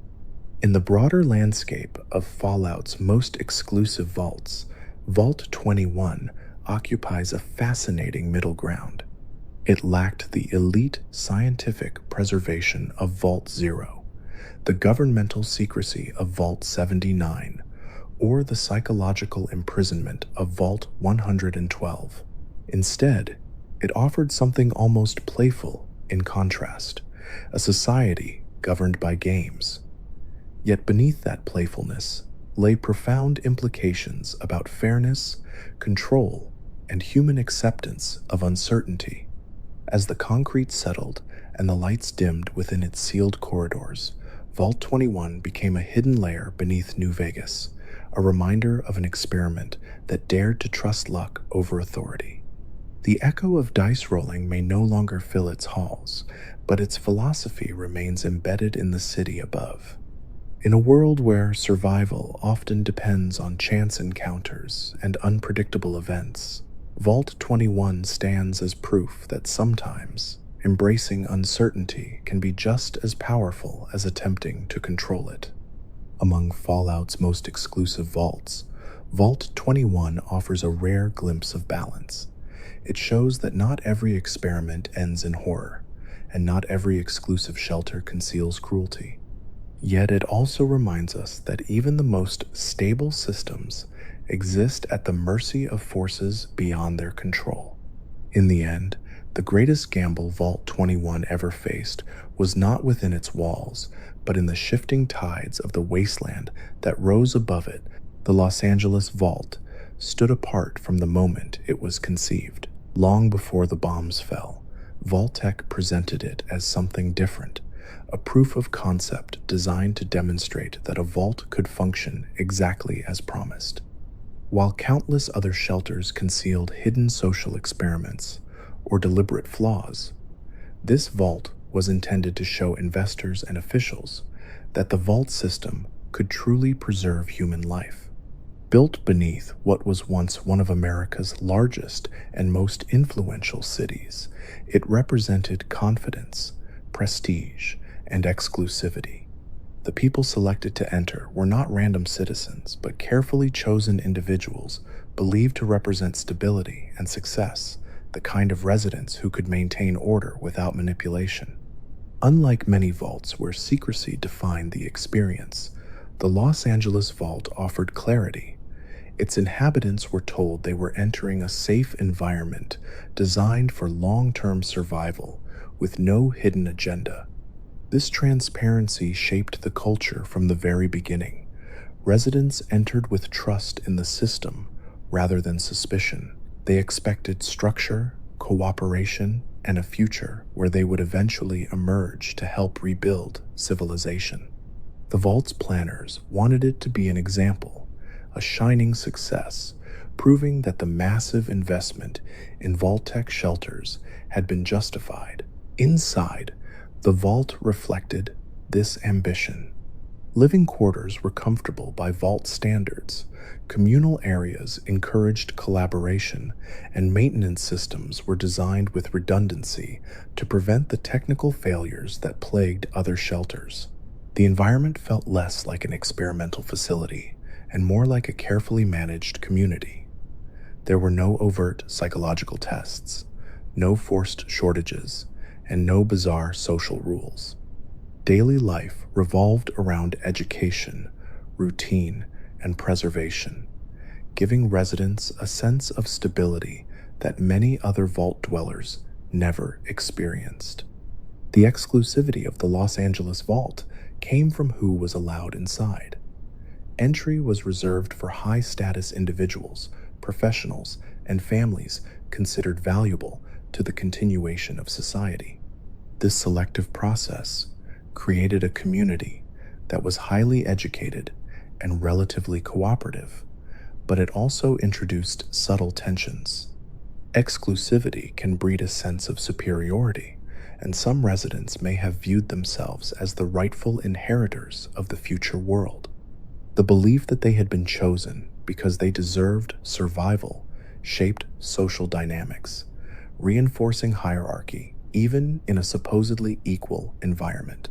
In the broader landscape of Fallout's most exclusive vaults, Vault 21 occupies a fascinating middle ground. It lacked the elite scientific preservation of Vault 0, the governmental secrecy of Vault 79, or the psychological imprisonment of Vault 112. Instead, it offered something almost playful in contrast: a society governed by games. Yet beneath that playfulness lay profound implications about fairness, control, and human acceptance of uncertainty. As the concrete settled and the lights dimmed within its sealed corridors, Vault 21 became a hidden layer beneath New Vegas, a reminder of an experiment that dared to trust luck over authority. The echo of dice rolling may no longer fill its halls, but its philosophy remains embedded in the city above. In a world where survival often depends on chance encounters and unpredictable events, Vault 21 stands as proof that sometimes embracing uncertainty can be just as powerful as attempting to control it. Among Fallout's most exclusive vaults, Vault 21 offers a rare glimpse of balance. It shows that not every experiment ends in horror, and not every exclusive shelter conceals cruelty. Yet it also reminds us that even the most stable systems exist at the mercy of forces beyond their control. In the end, the greatest gamble Vault 21 ever faced was not within its walls, but in the shifting tides of the wasteland that rose above it. The Los Angeles Vault stood apart from the moment it was conceived. Long before the bombs fell, Vault-Tec presented it as something different, a proof of concept designed to demonstrate that a vault could function exactly as promised. While countless other shelters concealed hidden social experiments or deliberate flaws, this vault was intended to show investors and officials that the vault system could truly preserve human life. Built beneath what was once one of America's largest and most influential cities, it represented confidence, prestige, and exclusivity. The people selected to enter were not random citizens, but carefully chosen individuals believed to represent stability and success, the kind of residents who could maintain order without manipulation. Unlike many vaults where secrecy defined the experience, the Los Angeles Vault offered clarity. Its inhabitants were told they were entering a safe environment designed for long-term survival with no hidden agenda. This transparency shaped the culture from the very beginning. Residents entered with trust in the system rather than suspicion. They expected structure, cooperation, and a future where they would eventually emerge to help rebuild civilization. The vault's planners wanted it to be an example, a shining success, proving that the massive investment in Vault-Tec shelters had been justified. Inside, the vault reflected this ambition. Living quarters were comfortable by vault standards, communal areas encouraged collaboration, and maintenance systems were designed with redundancy to prevent the technical failures that plagued other shelters. The environment felt less like an experimental facility and more like a carefully managed community. There were no overt psychological tests, no forced shortages, and no bizarre social rules. Daily life revolved around education, routine, and preservation, giving residents a sense of stability that many other vault dwellers never experienced. The exclusivity of the Los Angeles Vault came from who was allowed inside. Entry was reserved for high-status individuals, professionals, and families considered valuable to the continuation of society. This selective process created a community that was highly educated and relatively cooperative, but it also introduced subtle tensions. Exclusivity can breed a sense of superiority, and some residents may have viewed themselves as the rightful inheritors of the future world. The belief that they had been chosen because they deserved survival shaped social dynamics, reinforcing hierarchy even in a supposedly equal environment.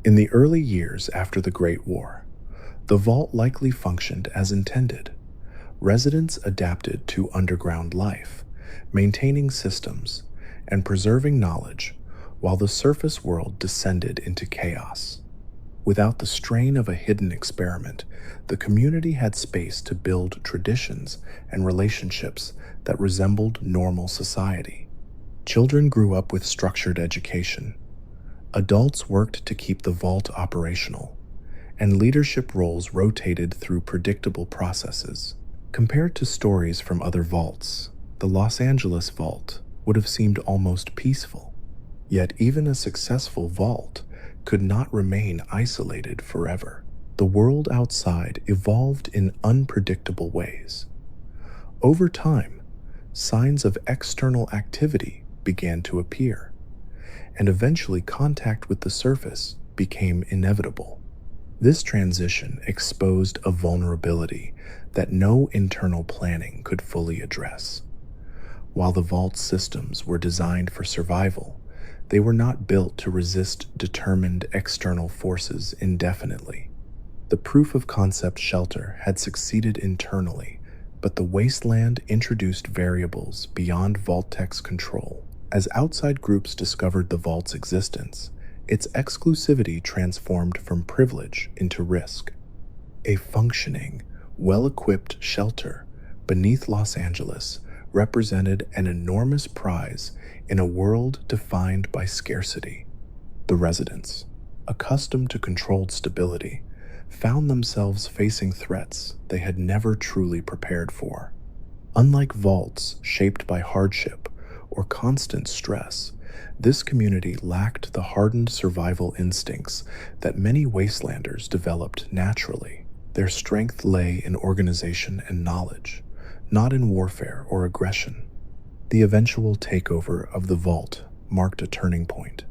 In the early years after the Great War, the vault likely functioned as intended. Residents adapted to underground life, maintaining systems and preserving knowledge while the surface world descended into chaos. Without the strain of a hidden experiment, the community had space to build traditions and relationships that resembled normal society. Children grew up with structured education. Adults worked to keep the vault operational, and leadership roles rotated through predictable processes. Compared to stories from other vaults, the Los Angeles Vault would have seemed almost peaceful. Yet even a successful vault could not remain isolated forever. The world outside evolved in unpredictable ways. Over time, signs of external activity began to appear, and eventually contact with the surface became inevitable. This transition exposed a vulnerability that no internal planning could fully address. While the vault's systems were designed for survival, they were not built to resist determined external forces indefinitely. The proof of concept shelter had succeeded internally, but the wasteland introduced variables beyond Vault-Tec's control. As outside groups discovered the vault's existence, its exclusivity transformed from privilege into risk. A functioning, well-equipped shelter beneath Los Angeles represented an enormous prize in a world defined by scarcity. The residents, accustomed to controlled stability, found themselves facing threats they had never truly prepared for. Unlike vaults shaped by hardship or constant stress, this community lacked the hardened survival instincts that many wastelanders developed naturally. Their strength lay in organization and knowledge, not in warfare or aggression. The eventual takeover of the vault marked a turning point.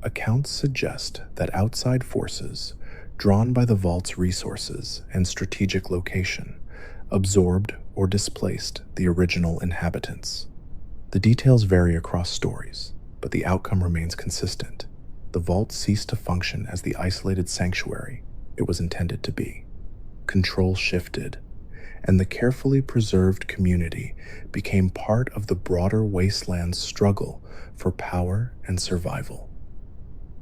Accounts suggest that outside forces, drawn by the vault's resources and strategic location, absorbed or displaced the original inhabitants. The details vary across stories, but the outcome remains consistent. The vault ceased to function as the isolated sanctuary it was intended to be. Control shifted, and the carefully preserved community became part of the broader wasteland's struggle for power and survival.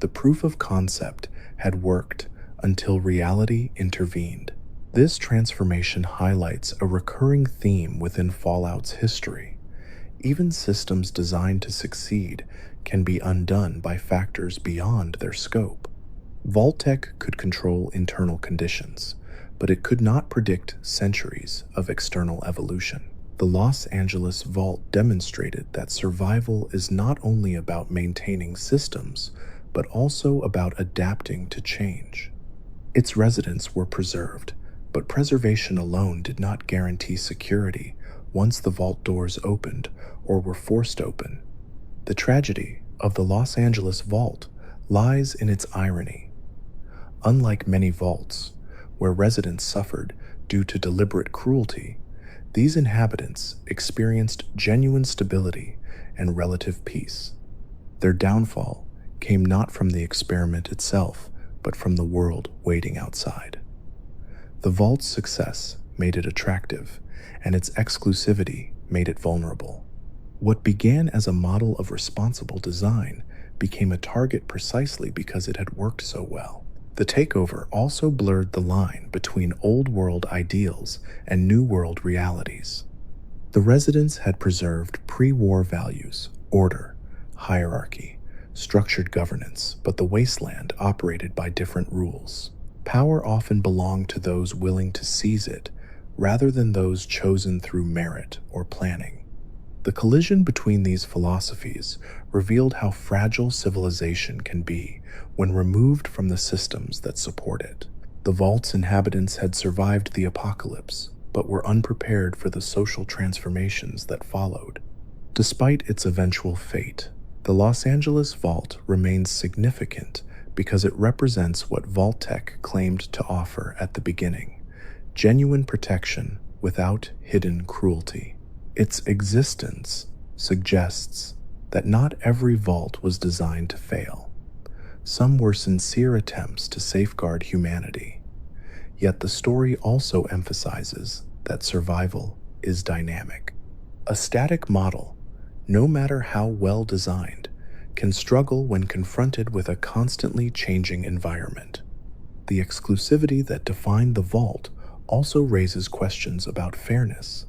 The proof of concept had worked until reality intervened. This transformation highlights a recurring theme within Fallout's history. Even systems designed to succeed can be undone by factors beyond their scope. Vault-Tec could control internal conditions, but it could not predict centuries of external evolution. The Los Angeles Vault demonstrated that survival is not only about maintaining systems, but also about adapting to change. Its residents were preserved, but preservation alone did not guarantee security once the vault doors opened or were forced open. The tragedy of the Los Angeles Vault lies in its irony. Unlike many vaults, where residents suffered due to deliberate cruelty, these inhabitants experienced genuine stability and relative peace. Their downfall came not from the experiment itself, but from the world waiting outside. The vault's success made it attractive, and its exclusivity made it vulnerable. What began as a model of responsible design became a target precisely because it had worked so well. The takeover also blurred the line between old world ideals and new world realities. The residents had preserved pre-war values, order, hierarchy, structured governance, but the wasteland operated by different rules. Power often belonged to those willing to seize it, rather than those chosen through merit or planning. The collision between these philosophies revealed how fragile civilization can be when removed from the systems that support it. The vault's inhabitants had survived the apocalypse, but were unprepared for the social transformations that followed. Despite its eventual fate, the Los Angeles Vault remains significant because it represents what Vault-Tec claimed to offer at the beginning: genuine protection without hidden cruelty. Its existence suggests that not every vault was designed to fail. Some were sincere attempts to safeguard humanity. Yet the story also emphasizes that survival is dynamic. A static model, no matter how well designed, can struggle when confronted with a constantly changing environment. The exclusivity that defined the vault also raises questions about fairness.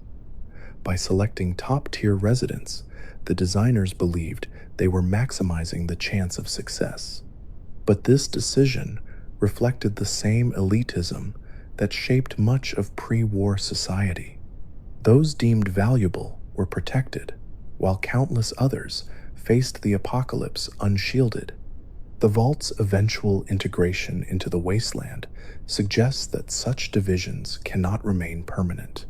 By selecting top-tier residents, the designers believed they were maximizing the chance of success. But this decision reflected the same elitism that shaped much of pre-war society. Those deemed valuable were protected, while countless others faced the apocalypse unshielded. The vault's eventual integration into the wasteland suggests that such divisions cannot remain permanent.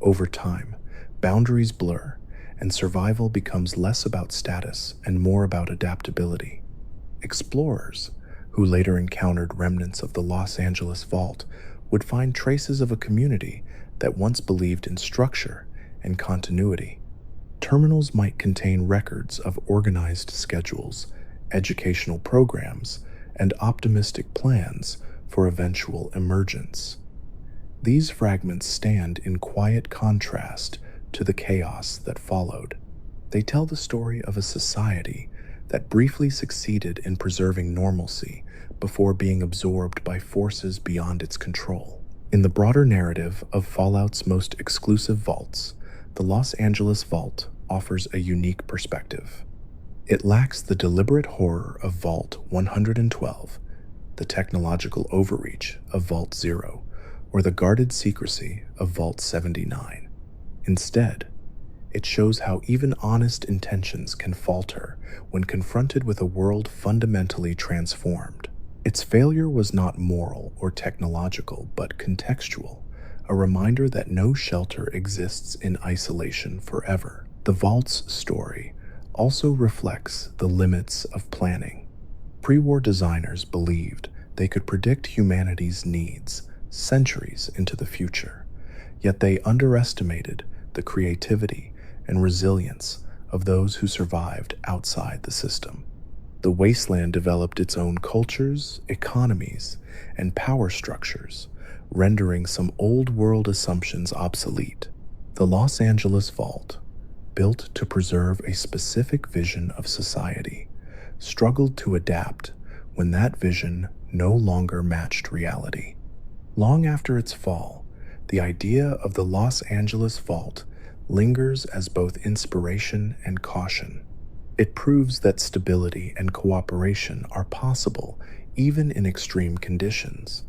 Over time, boundaries blur, and survival becomes less about status and more about adaptability. Explorers, who later encountered remnants of the Los Angeles Vault, would find traces of a community that once believed in structure and continuity. Terminals might contain records of organized schedules, educational programs, and optimistic plans for eventual emergence. These fragments stand in quiet contrast to the chaos that followed. They tell the story of a society that briefly succeeded in preserving normalcy before being absorbed by forces beyond its control. In the broader narrative of Fallout's most exclusive vaults, the Los Angeles Vault offers a unique perspective. It lacks the deliberate horror of Vault 112, the technological overreach of Vault 0, or the guarded secrecy of Vault 79. Instead, it shows how even honest intentions can falter when confronted with a world fundamentally transformed. Its failure was not moral or technological, but contextual, a reminder that no shelter exists in isolation forever. The Vault's story also reflects the limits of planning. Pre-war designers believed they could predict humanity's needs centuries into the future, yet they underestimated the creativity and resilience of those who survived outside the system. The wasteland developed its own cultures, economies, and power structures, rendering some old-world assumptions obsolete. The Los Angeles Vault, built to preserve a specific vision of society, struggled to adapt when that vision no longer matched reality. Long after its fall, the idea of the Los Angeles Vault lingers as both inspiration and caution. It proves that stability and cooperation are possible even in extreme conditions,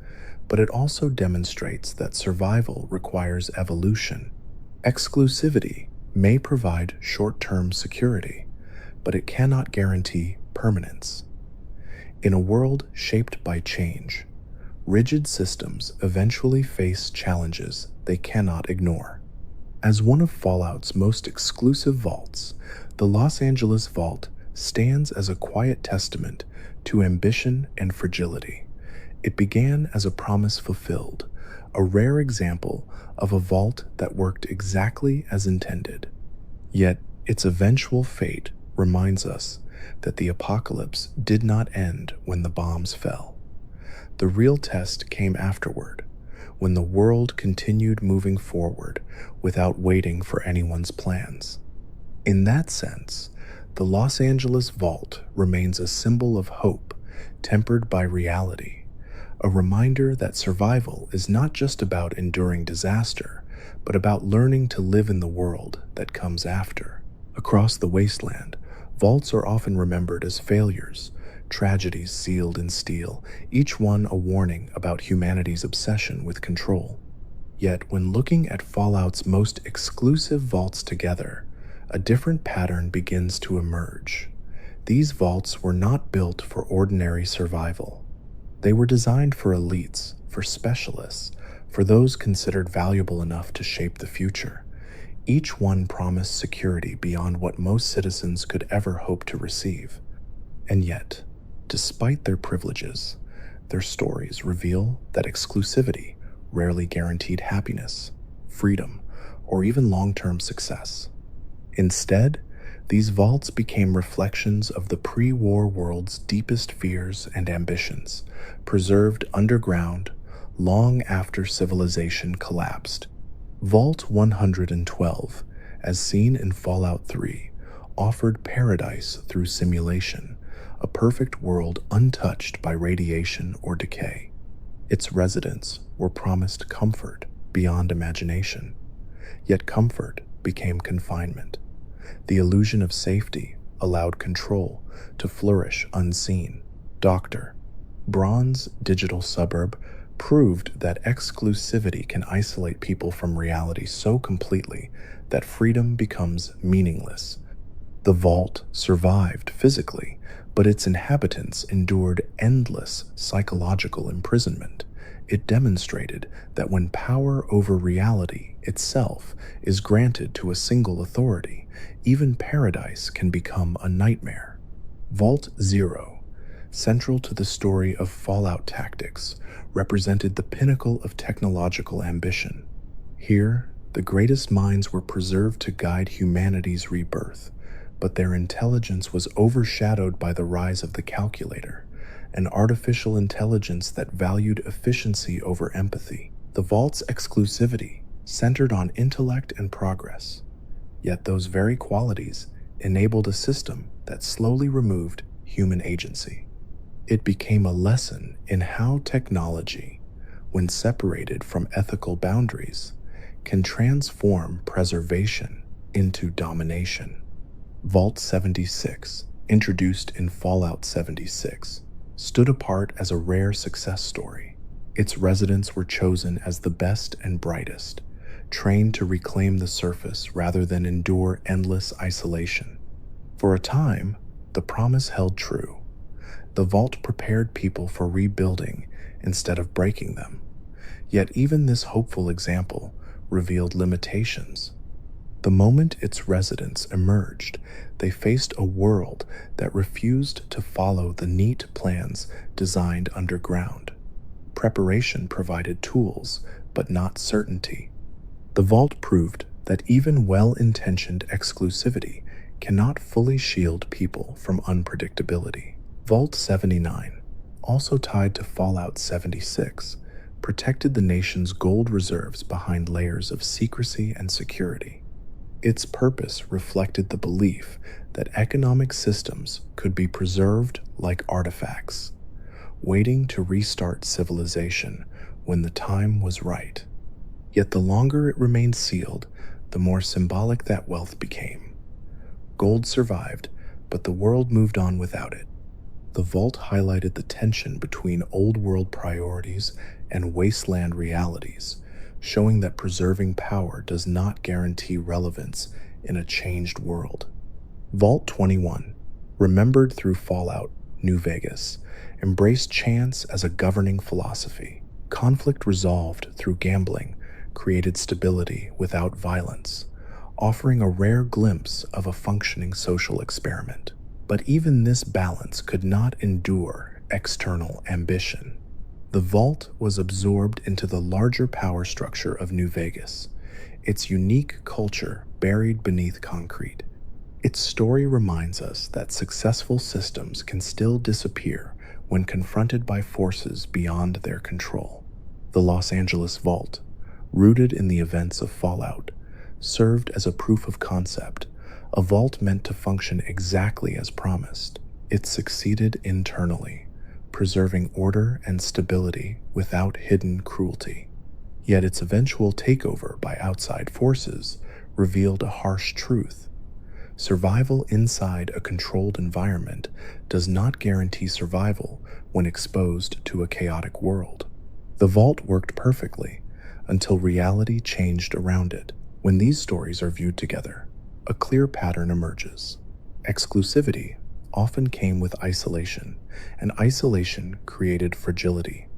but it also demonstrates that survival requires evolution. Exclusivity may provide short-term security, but it cannot guarantee permanence. In a world shaped by change, rigid systems eventually face challenges they cannot ignore. As one of Fallout's most exclusive vaults, the Los Angeles Vault stands as a quiet testament to ambition and fragility. It began as a promise fulfilled, a rare example of a vault that worked exactly as intended. Yet, its eventual fate reminds us that the apocalypse did not end when the bombs fell. The real test came afterward, when the world continued moving forward without waiting for anyone's plans. In that sense, the Los Angeles Vault remains a symbol of hope tempered by reality, a reminder that survival is not just about enduring disaster, but about learning to live in the world that comes after. Across the wasteland, vaults are often remembered as failures, tragedies sealed in steel, each one a warning about humanity's obsession with control. Yet, when looking at Fallout's most exclusive vaults together, a different pattern begins to emerge. These vaults were not built for ordinary survival. They were designed for elites, for specialists, for those considered valuable enough to shape the future. Each one promised security beyond what most citizens could ever hope to receive. And yet, despite their privileges, their stories reveal that exclusivity rarely guaranteed happiness, freedom, or even long-term success. Instead, these vaults became reflections of the pre-war world's deepest fears and ambitions, preserved underground long after civilization collapsed. Vault 112, as seen in Fallout 3, offered paradise through simulation, a perfect world untouched by radiation or decay. Its residents were promised comfort beyond imagination, yet comfort became confinement. The illusion of safety allowed control to flourish unseen. Dr. Braun's digital suburb proved that exclusivity can isolate people from reality so completely that freedom becomes meaningless. The vault survived physically, but its inhabitants endured endless psychological imprisonment. It demonstrated that when power over reality itself is granted to a single authority, even paradise can become a nightmare. Vault Zero, central to the story of Fallout tactics, represented the pinnacle of technological ambition. Here, the greatest minds were preserved to guide humanity's rebirth, but their intelligence was overshadowed by the rise of the calculator, an artificial intelligence that valued efficiency over empathy. The Vault's exclusivity centered on intellect and progress, yet those very qualities enabled a system that slowly removed human agency. It became a lesson in how technology, when separated from ethical boundaries, can transform preservation into domination. Vault 76, introduced in Fallout 76, stood apart as a rare success story. Its residents were chosen as the best and brightest, trained to reclaim the surface rather than endure endless isolation. For a time, the promise held true. The vault prepared people for rebuilding instead of breaking them. Yet even this hopeful example revealed limitations. The moment its residents emerged, they faced a world that refused to follow the neat plans designed underground. Preparation provided tools, but not certainty. The vault proved that even well-intentioned exclusivity cannot fully shield people from unpredictability. Vault 79, also tied to Fallout 76, protected the nation's gold reserves behind layers of secrecy and security. Its purpose reflected the belief that economic systems could be preserved like artifacts, waiting to restart civilization when the time was right. Yet the longer it remained sealed, the more symbolic that wealth became. Gold survived, but the world moved on without it. The vault highlighted the tension between old-world priorities and wasteland realities, showing that preserving power does not guarantee relevance in a changed world. Vault 21, remembered through Fallout, New Vegas, embraced chance as a governing philosophy. Conflict resolved through gambling created stability without violence, offering a rare glimpse of a functioning social experiment. But even this balance could not endure external ambition. The vault was absorbed into the larger power structure of New Vegas, its unique culture buried beneath concrete. Its story reminds us that successful systems can still disappear when confronted by forces beyond their control. The Los Angeles Vault, rooted in the events of Fallout, served as a proof of concept, a vault meant to function exactly as promised. It succeeded internally, preserving order and stability without hidden cruelty. Yet its eventual takeover by outside forces revealed a harsh truth. Survival inside a controlled environment does not guarantee survival when exposed to a chaotic world. The vault worked perfectly until reality changed around it. When these stories are viewed together, a clear pattern emerges. Exclusivity often came with isolation, and isolation created fragility.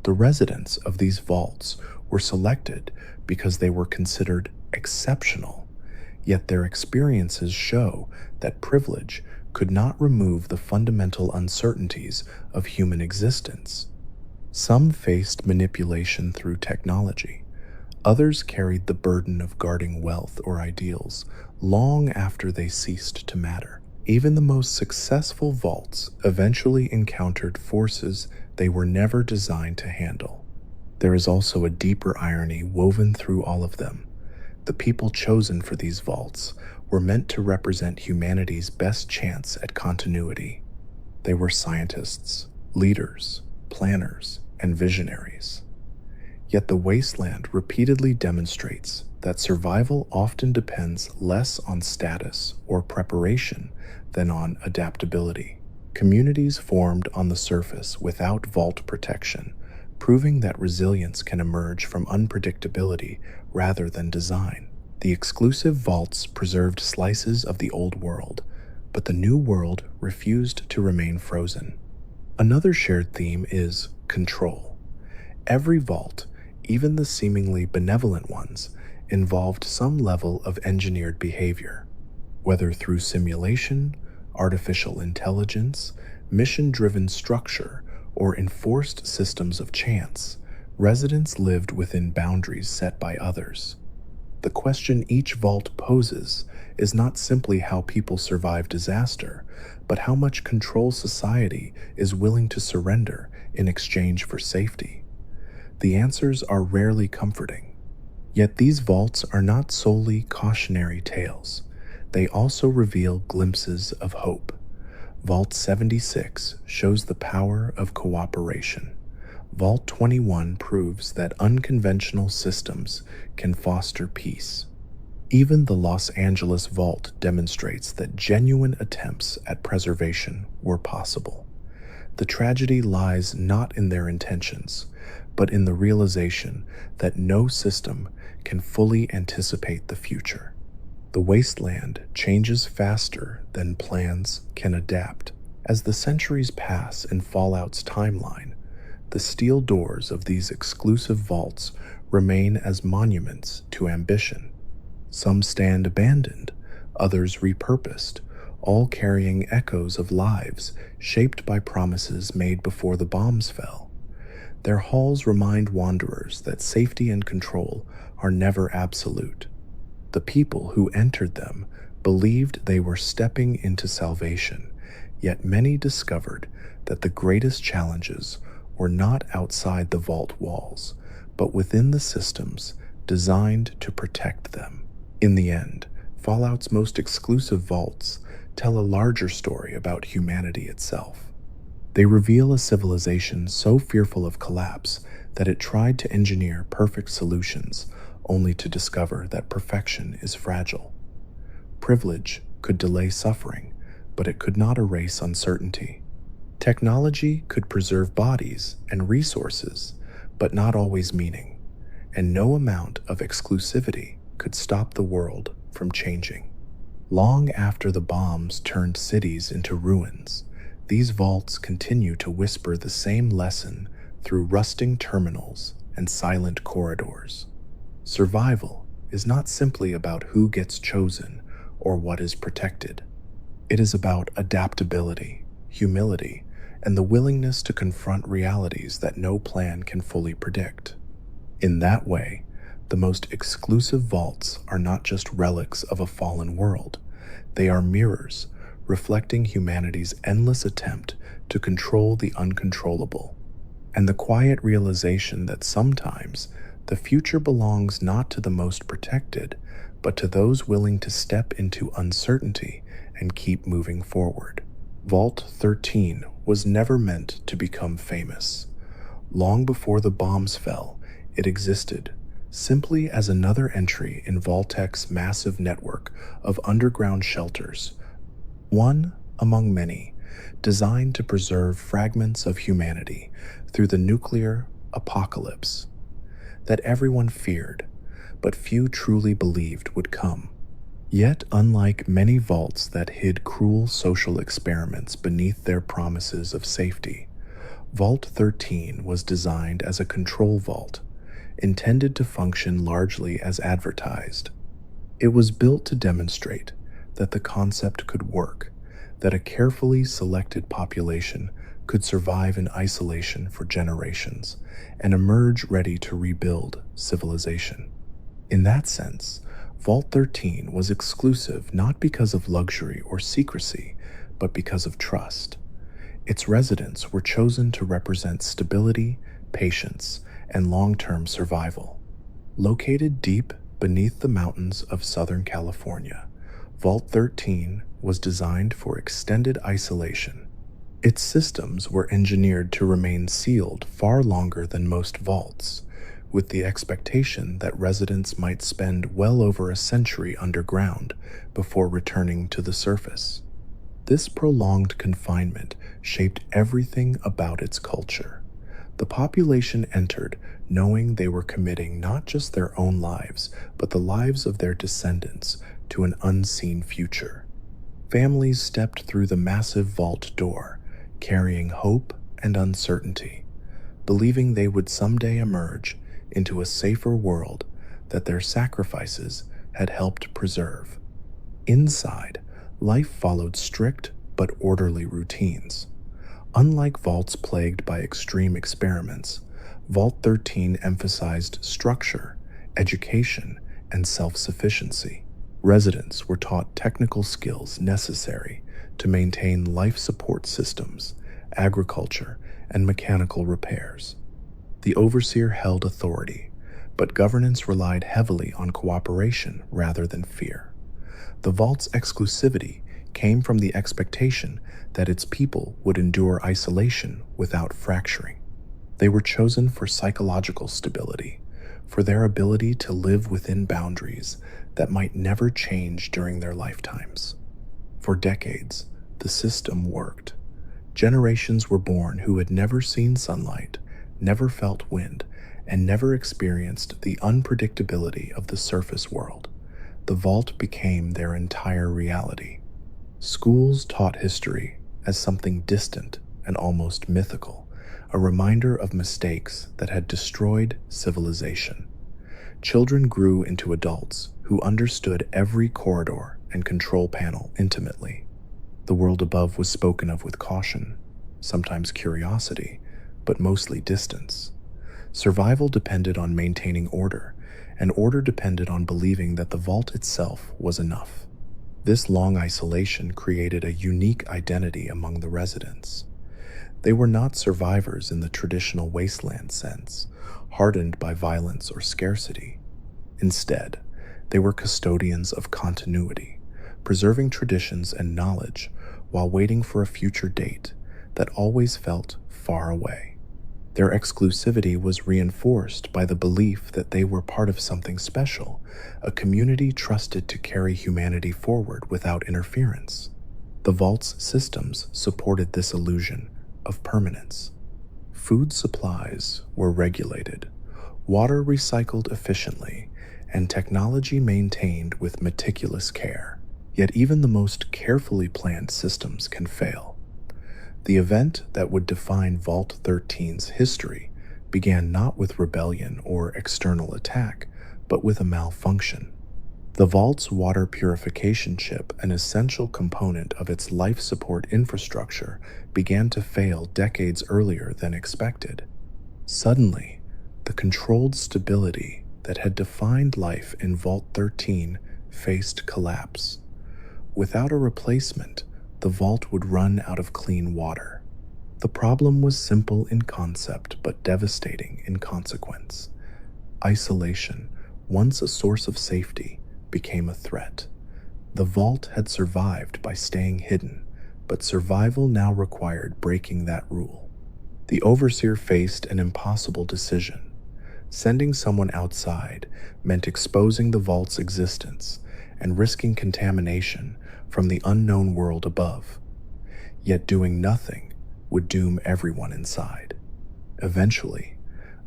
The residents of these vaults were selected because they were considered exceptional, yet their experiences show that privilege could not remove the fundamental uncertainties of human existence. Some faced manipulation through technology. Others carried the burden of guarding wealth or ideals long after they ceased to matter. Even the most successful vaults eventually encountered forces they were never designed to handle. There is also a deeper irony woven through all of them. The people chosen for these vaults were meant to represent humanity's best chance at continuity. They were scientists, leaders, planners, and visionaries. Yet the wasteland repeatedly demonstrates that survival often depends less on status or preparation than on adaptability. Communities formed on the surface without vault protection, proving that resilience can emerge from unpredictability rather than design. The exclusive vaults preserved slices of the old world, but the new world refused to remain frozen. Another shared theme is control. Every vault, even the seemingly benevolent ones, involved some level of engineered behavior. Whether through simulation, artificial intelligence, mission-driven structure, or enforced systems of chance, residents lived within boundaries set by others. The question each vault poses is not simply how people survive disaster, but how much control society is willing to surrender in exchange for safety. The answers are rarely comforting. Yet these vaults are not solely cautionary tales. They also reveal glimpses of hope. Vault 76 shows the power of cooperation. Vault 21 proves that unconventional systems can foster peace. Even the Los Angeles Vault demonstrates that genuine attempts at preservation were possible. The tragedy lies not in their intentions, but in the realization that no system can fully anticipate the future. The wasteland changes faster than plans can adapt. As the centuries pass in Fallout's timeline, the steel doors of these exclusive vaults remain as monuments to ambition. Some stand abandoned, others repurposed, all carrying echoes of lives shaped by promises made before the bombs fell. Their halls remind wanderers that safety and control are never absolute. The people who entered them believed they were stepping into salvation, yet many discovered that the greatest challenges were not outside the vault walls, but within the systems designed to protect them. In the end, Fallout's most exclusive vaults tell a larger story about humanity itself. They reveal a civilization so fearful of collapse that it tried to engineer perfect solutions, only to discover that perfection is fragile. Privilege could delay suffering, but it could not erase uncertainty. Technology could preserve bodies and resources, but not always meaning. and no amount of exclusivity could stop the world from changing. Long after the bombs turned cities into ruins, these vaults continue to whisper the same lesson through rusting terminals and silent corridors. Survival is not simply about who gets chosen or what is protected. It is about adaptability, humility, and the willingness to confront realities that no plan can fully predict. In that way, the most exclusive vaults are not just relics of a fallen world, they are mirrors reflecting humanity's endless attempt to control the uncontrollable, and the quiet realization that sometimes the future belongs not to the most protected, but to those willing to step into uncertainty and keep moving forward. Vault 13 was never meant to become famous. Long before the bombs fell, it existed simply as another entry in Vault-Tec's massive network of underground shelters, one among many designed to preserve fragments of humanity through the nuclear apocalypse that everyone feared, but few truly believed would come. Yet, unlike many vaults that hid cruel social experiments beneath their promises of safety, Vault 13 was designed as a control vault, intended to function largely as advertised. It was built to demonstrate that the concept could work, that a carefully selected population could survive in isolation for generations and emerge ready to rebuild civilization. In that sense, Vault 13 was exclusive not because of luxury or secrecy, but because of trust. Its residents were chosen to represent stability, patience, and long-term survival. Located deep beneath the mountains of Southern California, Vault 13 was designed for extended isolation. Its systems were engineered to remain sealed far longer than most vaults, with the expectation that residents might spend well over a century underground before returning to the surface. This prolonged confinement shaped everything about its culture. The population entered knowing they were committing not just their own lives, but the lives of their descendants to an unseen future. Families stepped through the massive vault door, carrying hope and uncertainty, believing they would someday emerge into a safer world that their sacrifices had helped preserve. Inside, life followed strict but orderly routines. Unlike vaults plagued by extreme experiments, Vault 13 emphasized structure, education, and self-sufficiency. Residents were taught technical skills necessary to maintain life support systems, agriculture, and mechanical repairs. The overseer held authority, but governance relied heavily on cooperation rather than fear. The vault's exclusivity came from the expectation that its people would endure isolation without fracturing. They were chosen for psychological stability, for their ability to live within boundaries that might never change during their lifetimes. For decades, the system worked. Generations were born who had never seen sunlight, never felt wind, and never experienced the unpredictability of the surface world. The vault became their entire reality. Schools taught history as something distant and almost mythical, a reminder of mistakes that had destroyed civilization. Children grew into adults who understood every corridor and control panel intimately. The world above was spoken of with caution, sometimes curiosity, but mostly distance. Survival depended on maintaining order, and order depended on believing that the vault itself was enough. This long isolation created a unique identity among the residents. They were not survivors in the traditional wasteland sense, hardened by violence or scarcity. Instead, they were custodians of continuity, preserving traditions and knowledge while waiting for a future date that always felt far away. Their exclusivity was reinforced by the belief that they were part of something special, a community trusted to carry humanity forward without interference. The vault's systems supported this illusion of permanence. Food supplies were regulated. water recycled efficiently, and technology maintained with meticulous care. Yet even the most carefully planned systems can fail. The event that would define Vault 13's history began not with rebellion or external attack, but with a malfunction. The vault's water purification chip, an essential component of its life support infrastructure, began to fail decades earlier than expected. Suddenly, the controlled stability that had defined life in Vault 13 faced collapse. Without a replacement, the vault would run out of clean water. The problem was simple in concept but devastating in consequence. Isolation, once a source of safety, became a threat. The vault had survived by staying hidden, but survival now required breaking that rule. The overseer faced an impossible decision. Sending someone outside meant exposing the vault's existence and risking contamination from the unknown world above. Yet doing nothing would doom everyone inside. Eventually,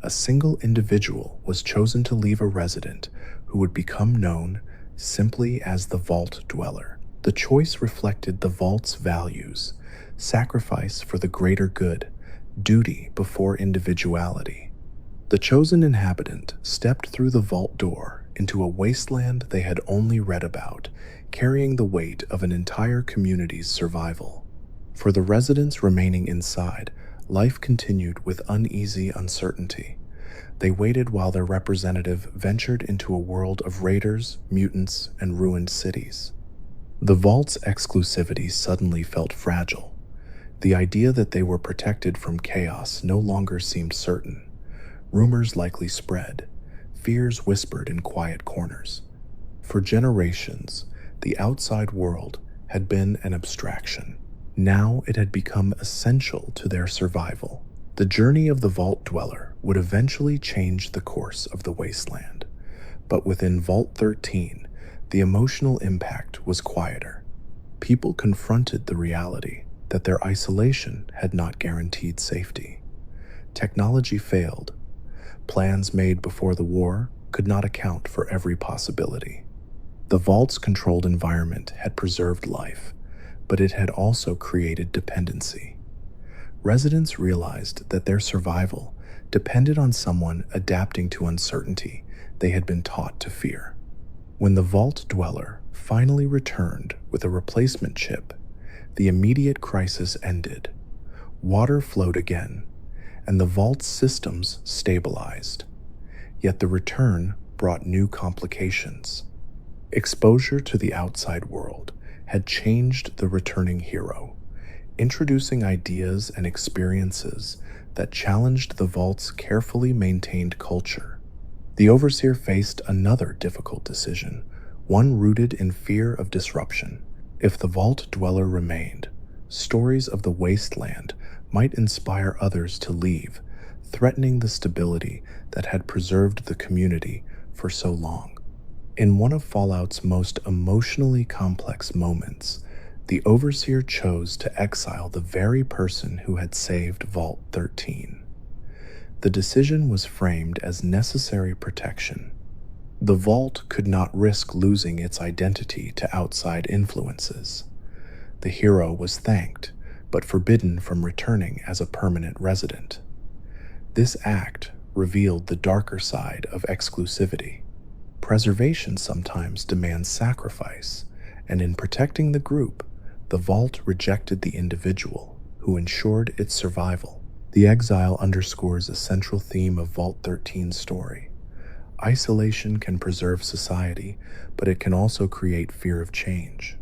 a single individual was chosen to leave a resident who would become known simply as the Vault Dweller. The choice reflected the vault's values: sacrifice for the greater good, duty before individuality. The chosen inhabitant stepped through the vault door into a wasteland they had only read about, carrying the weight of an entire community's survival. For the residents remaining inside, life continued with uneasy uncertainty. They waited while their representative ventured into a world of raiders, mutants, and ruined cities. The vault's exclusivity suddenly felt fragile. The idea that they were protected from chaos no longer seemed certain. Rumors likely spread, fears whispered in quiet corners. For generations, the outside world had been an abstraction. Now it had become essential to their survival. The journey of the Vault Dweller would eventually change the course of the wasteland. But within Vault 13, the emotional impact was quieter. People confronted the reality that their isolation had not guaranteed safety. Technology failed. Plans made before the war could not account for every possibility. The vault's controlled environment had preserved life, but it had also created dependency. Residents realized that their survival depended on someone adapting to uncertainty they had been taught to fear. When the Vault Dweller finally returned with a replacement chip, the immediate crisis ended. Water flowed again, and the vault's systems stabilized. Yet the return brought new complications. Exposure to the outside world had changed the returning hero, introducing ideas and experiences that challenged the vault's carefully maintained culture. The overseer faced another difficult decision, one rooted in fear of disruption. If the Vault Dweller remained, stories of the wasteland might inspire others to leave, threatening the stability that had preserved the community for so long. In one of Fallout's most emotionally complex moments, the Overseer chose to exile the very person who had saved Vault 13. The decision was framed as necessary protection. The Vault could not risk losing its identity to outside influences. The hero was thanked, but forbidden from returning as a permanent resident. This act revealed the darker side of exclusivity. Preservation sometimes demands sacrifice, and in protecting the group, the Vault rejected the individual who ensured its survival. The exile underscores a central theme of Vault 13's story. Isolation can preserve society, but it can also create fear of change.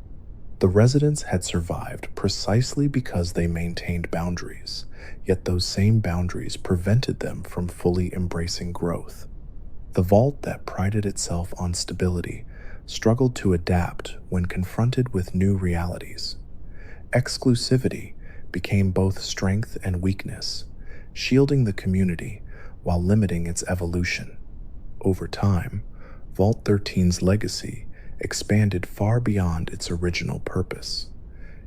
The residents had survived precisely because they maintained boundaries, yet those same boundaries prevented them from fully embracing growth. The vault that prided itself on stability struggled to adapt when confronted with new realities. Exclusivity became both strength and weakness, shielding the community while limiting its evolution. Over time, Vault 13's legacy expanded far beyond its original purpose.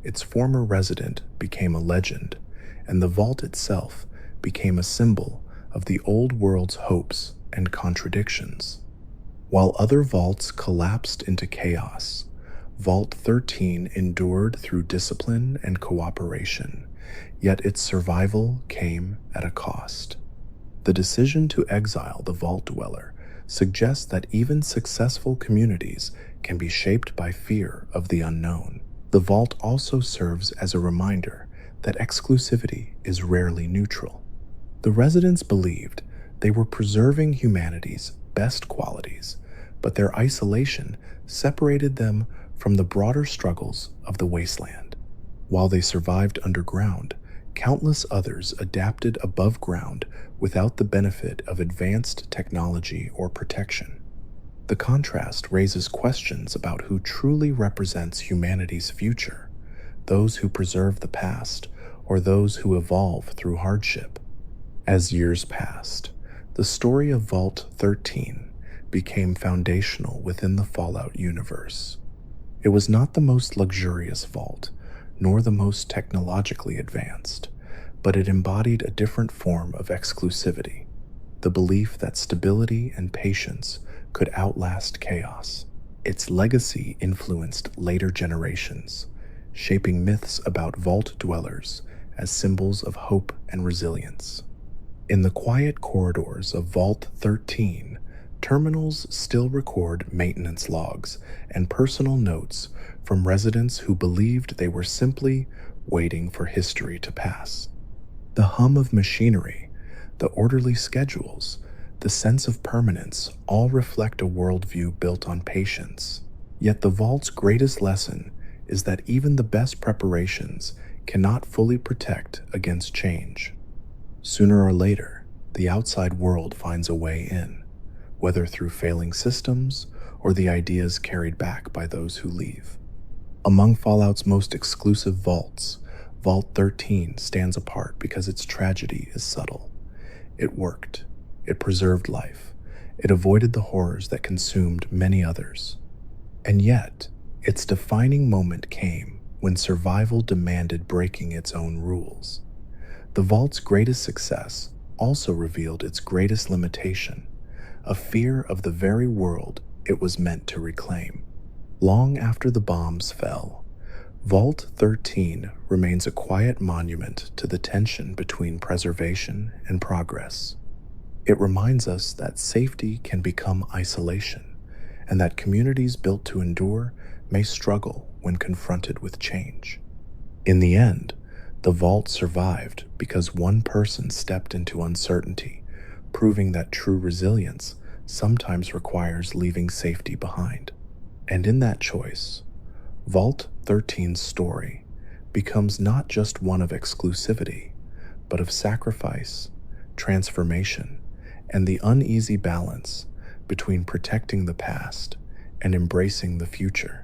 Its former resident became a legend, and the vault itself became a symbol of the old world's hopes and contradictions. While other vaults collapsed into chaos, Vault 13 endured through discipline and cooperation, yet its survival came at a cost. The decision to exile the Vault Dweller suggests that even successful communities can be shaped by fear of the unknown. The Vault also serves as a reminder that exclusivity is rarely neutral. The residents believed they were preserving humanity's best qualities, but their isolation separated them from the broader struggles of the wasteland. While they survived underground, countless others adapted above ground without the benefit of advanced technology or protection. The contrast raises questions about who truly represents humanity's future, those who preserve the past or those who evolve through hardship. As years passed, the story of Vault 13 became foundational within the Fallout universe. It was not the most luxurious vault, nor the most technologically advanced, but it embodied a different form of exclusivity, the belief that stability and patience could outlast chaos. Its legacy influenced later generations, shaping myths about vault dwellers as symbols of hope and resilience. In the quiet corridors of Vault 13, terminals still record maintenance logs and personal notes from residents who believed they were simply waiting for history to pass. The hum of machinery, the orderly schedules, the sense of permanence all reflect a worldview built on patience. Yet the Vault's greatest lesson is that even the best preparations cannot fully protect against change. Sooner or later, the outside world finds a way in, whether through failing systems or the ideas carried back by those who leave. Among Fallout's most exclusive vaults, Vault 13 stands apart because its tragedy is subtle. It worked. It preserved life. It avoided the horrors that consumed many others. And yet, its defining moment came when survival demanded breaking its own rules. The Vault's greatest success also revealed its greatest limitation, a fear of the very world it was meant to reclaim. Long after the bombs fell, Vault 13 remains a quiet monument to the tension between preservation and progress. It reminds us that safety can become isolation, and that communities built to endure may struggle when confronted with change. In the end, the Vault survived because one person stepped into uncertainty, proving that true resilience sometimes requires leaving safety behind. And in that choice, Vault 13's story becomes not just one of exclusivity, but of sacrifice, transformation, and the uneasy balance between protecting the past and embracing the future.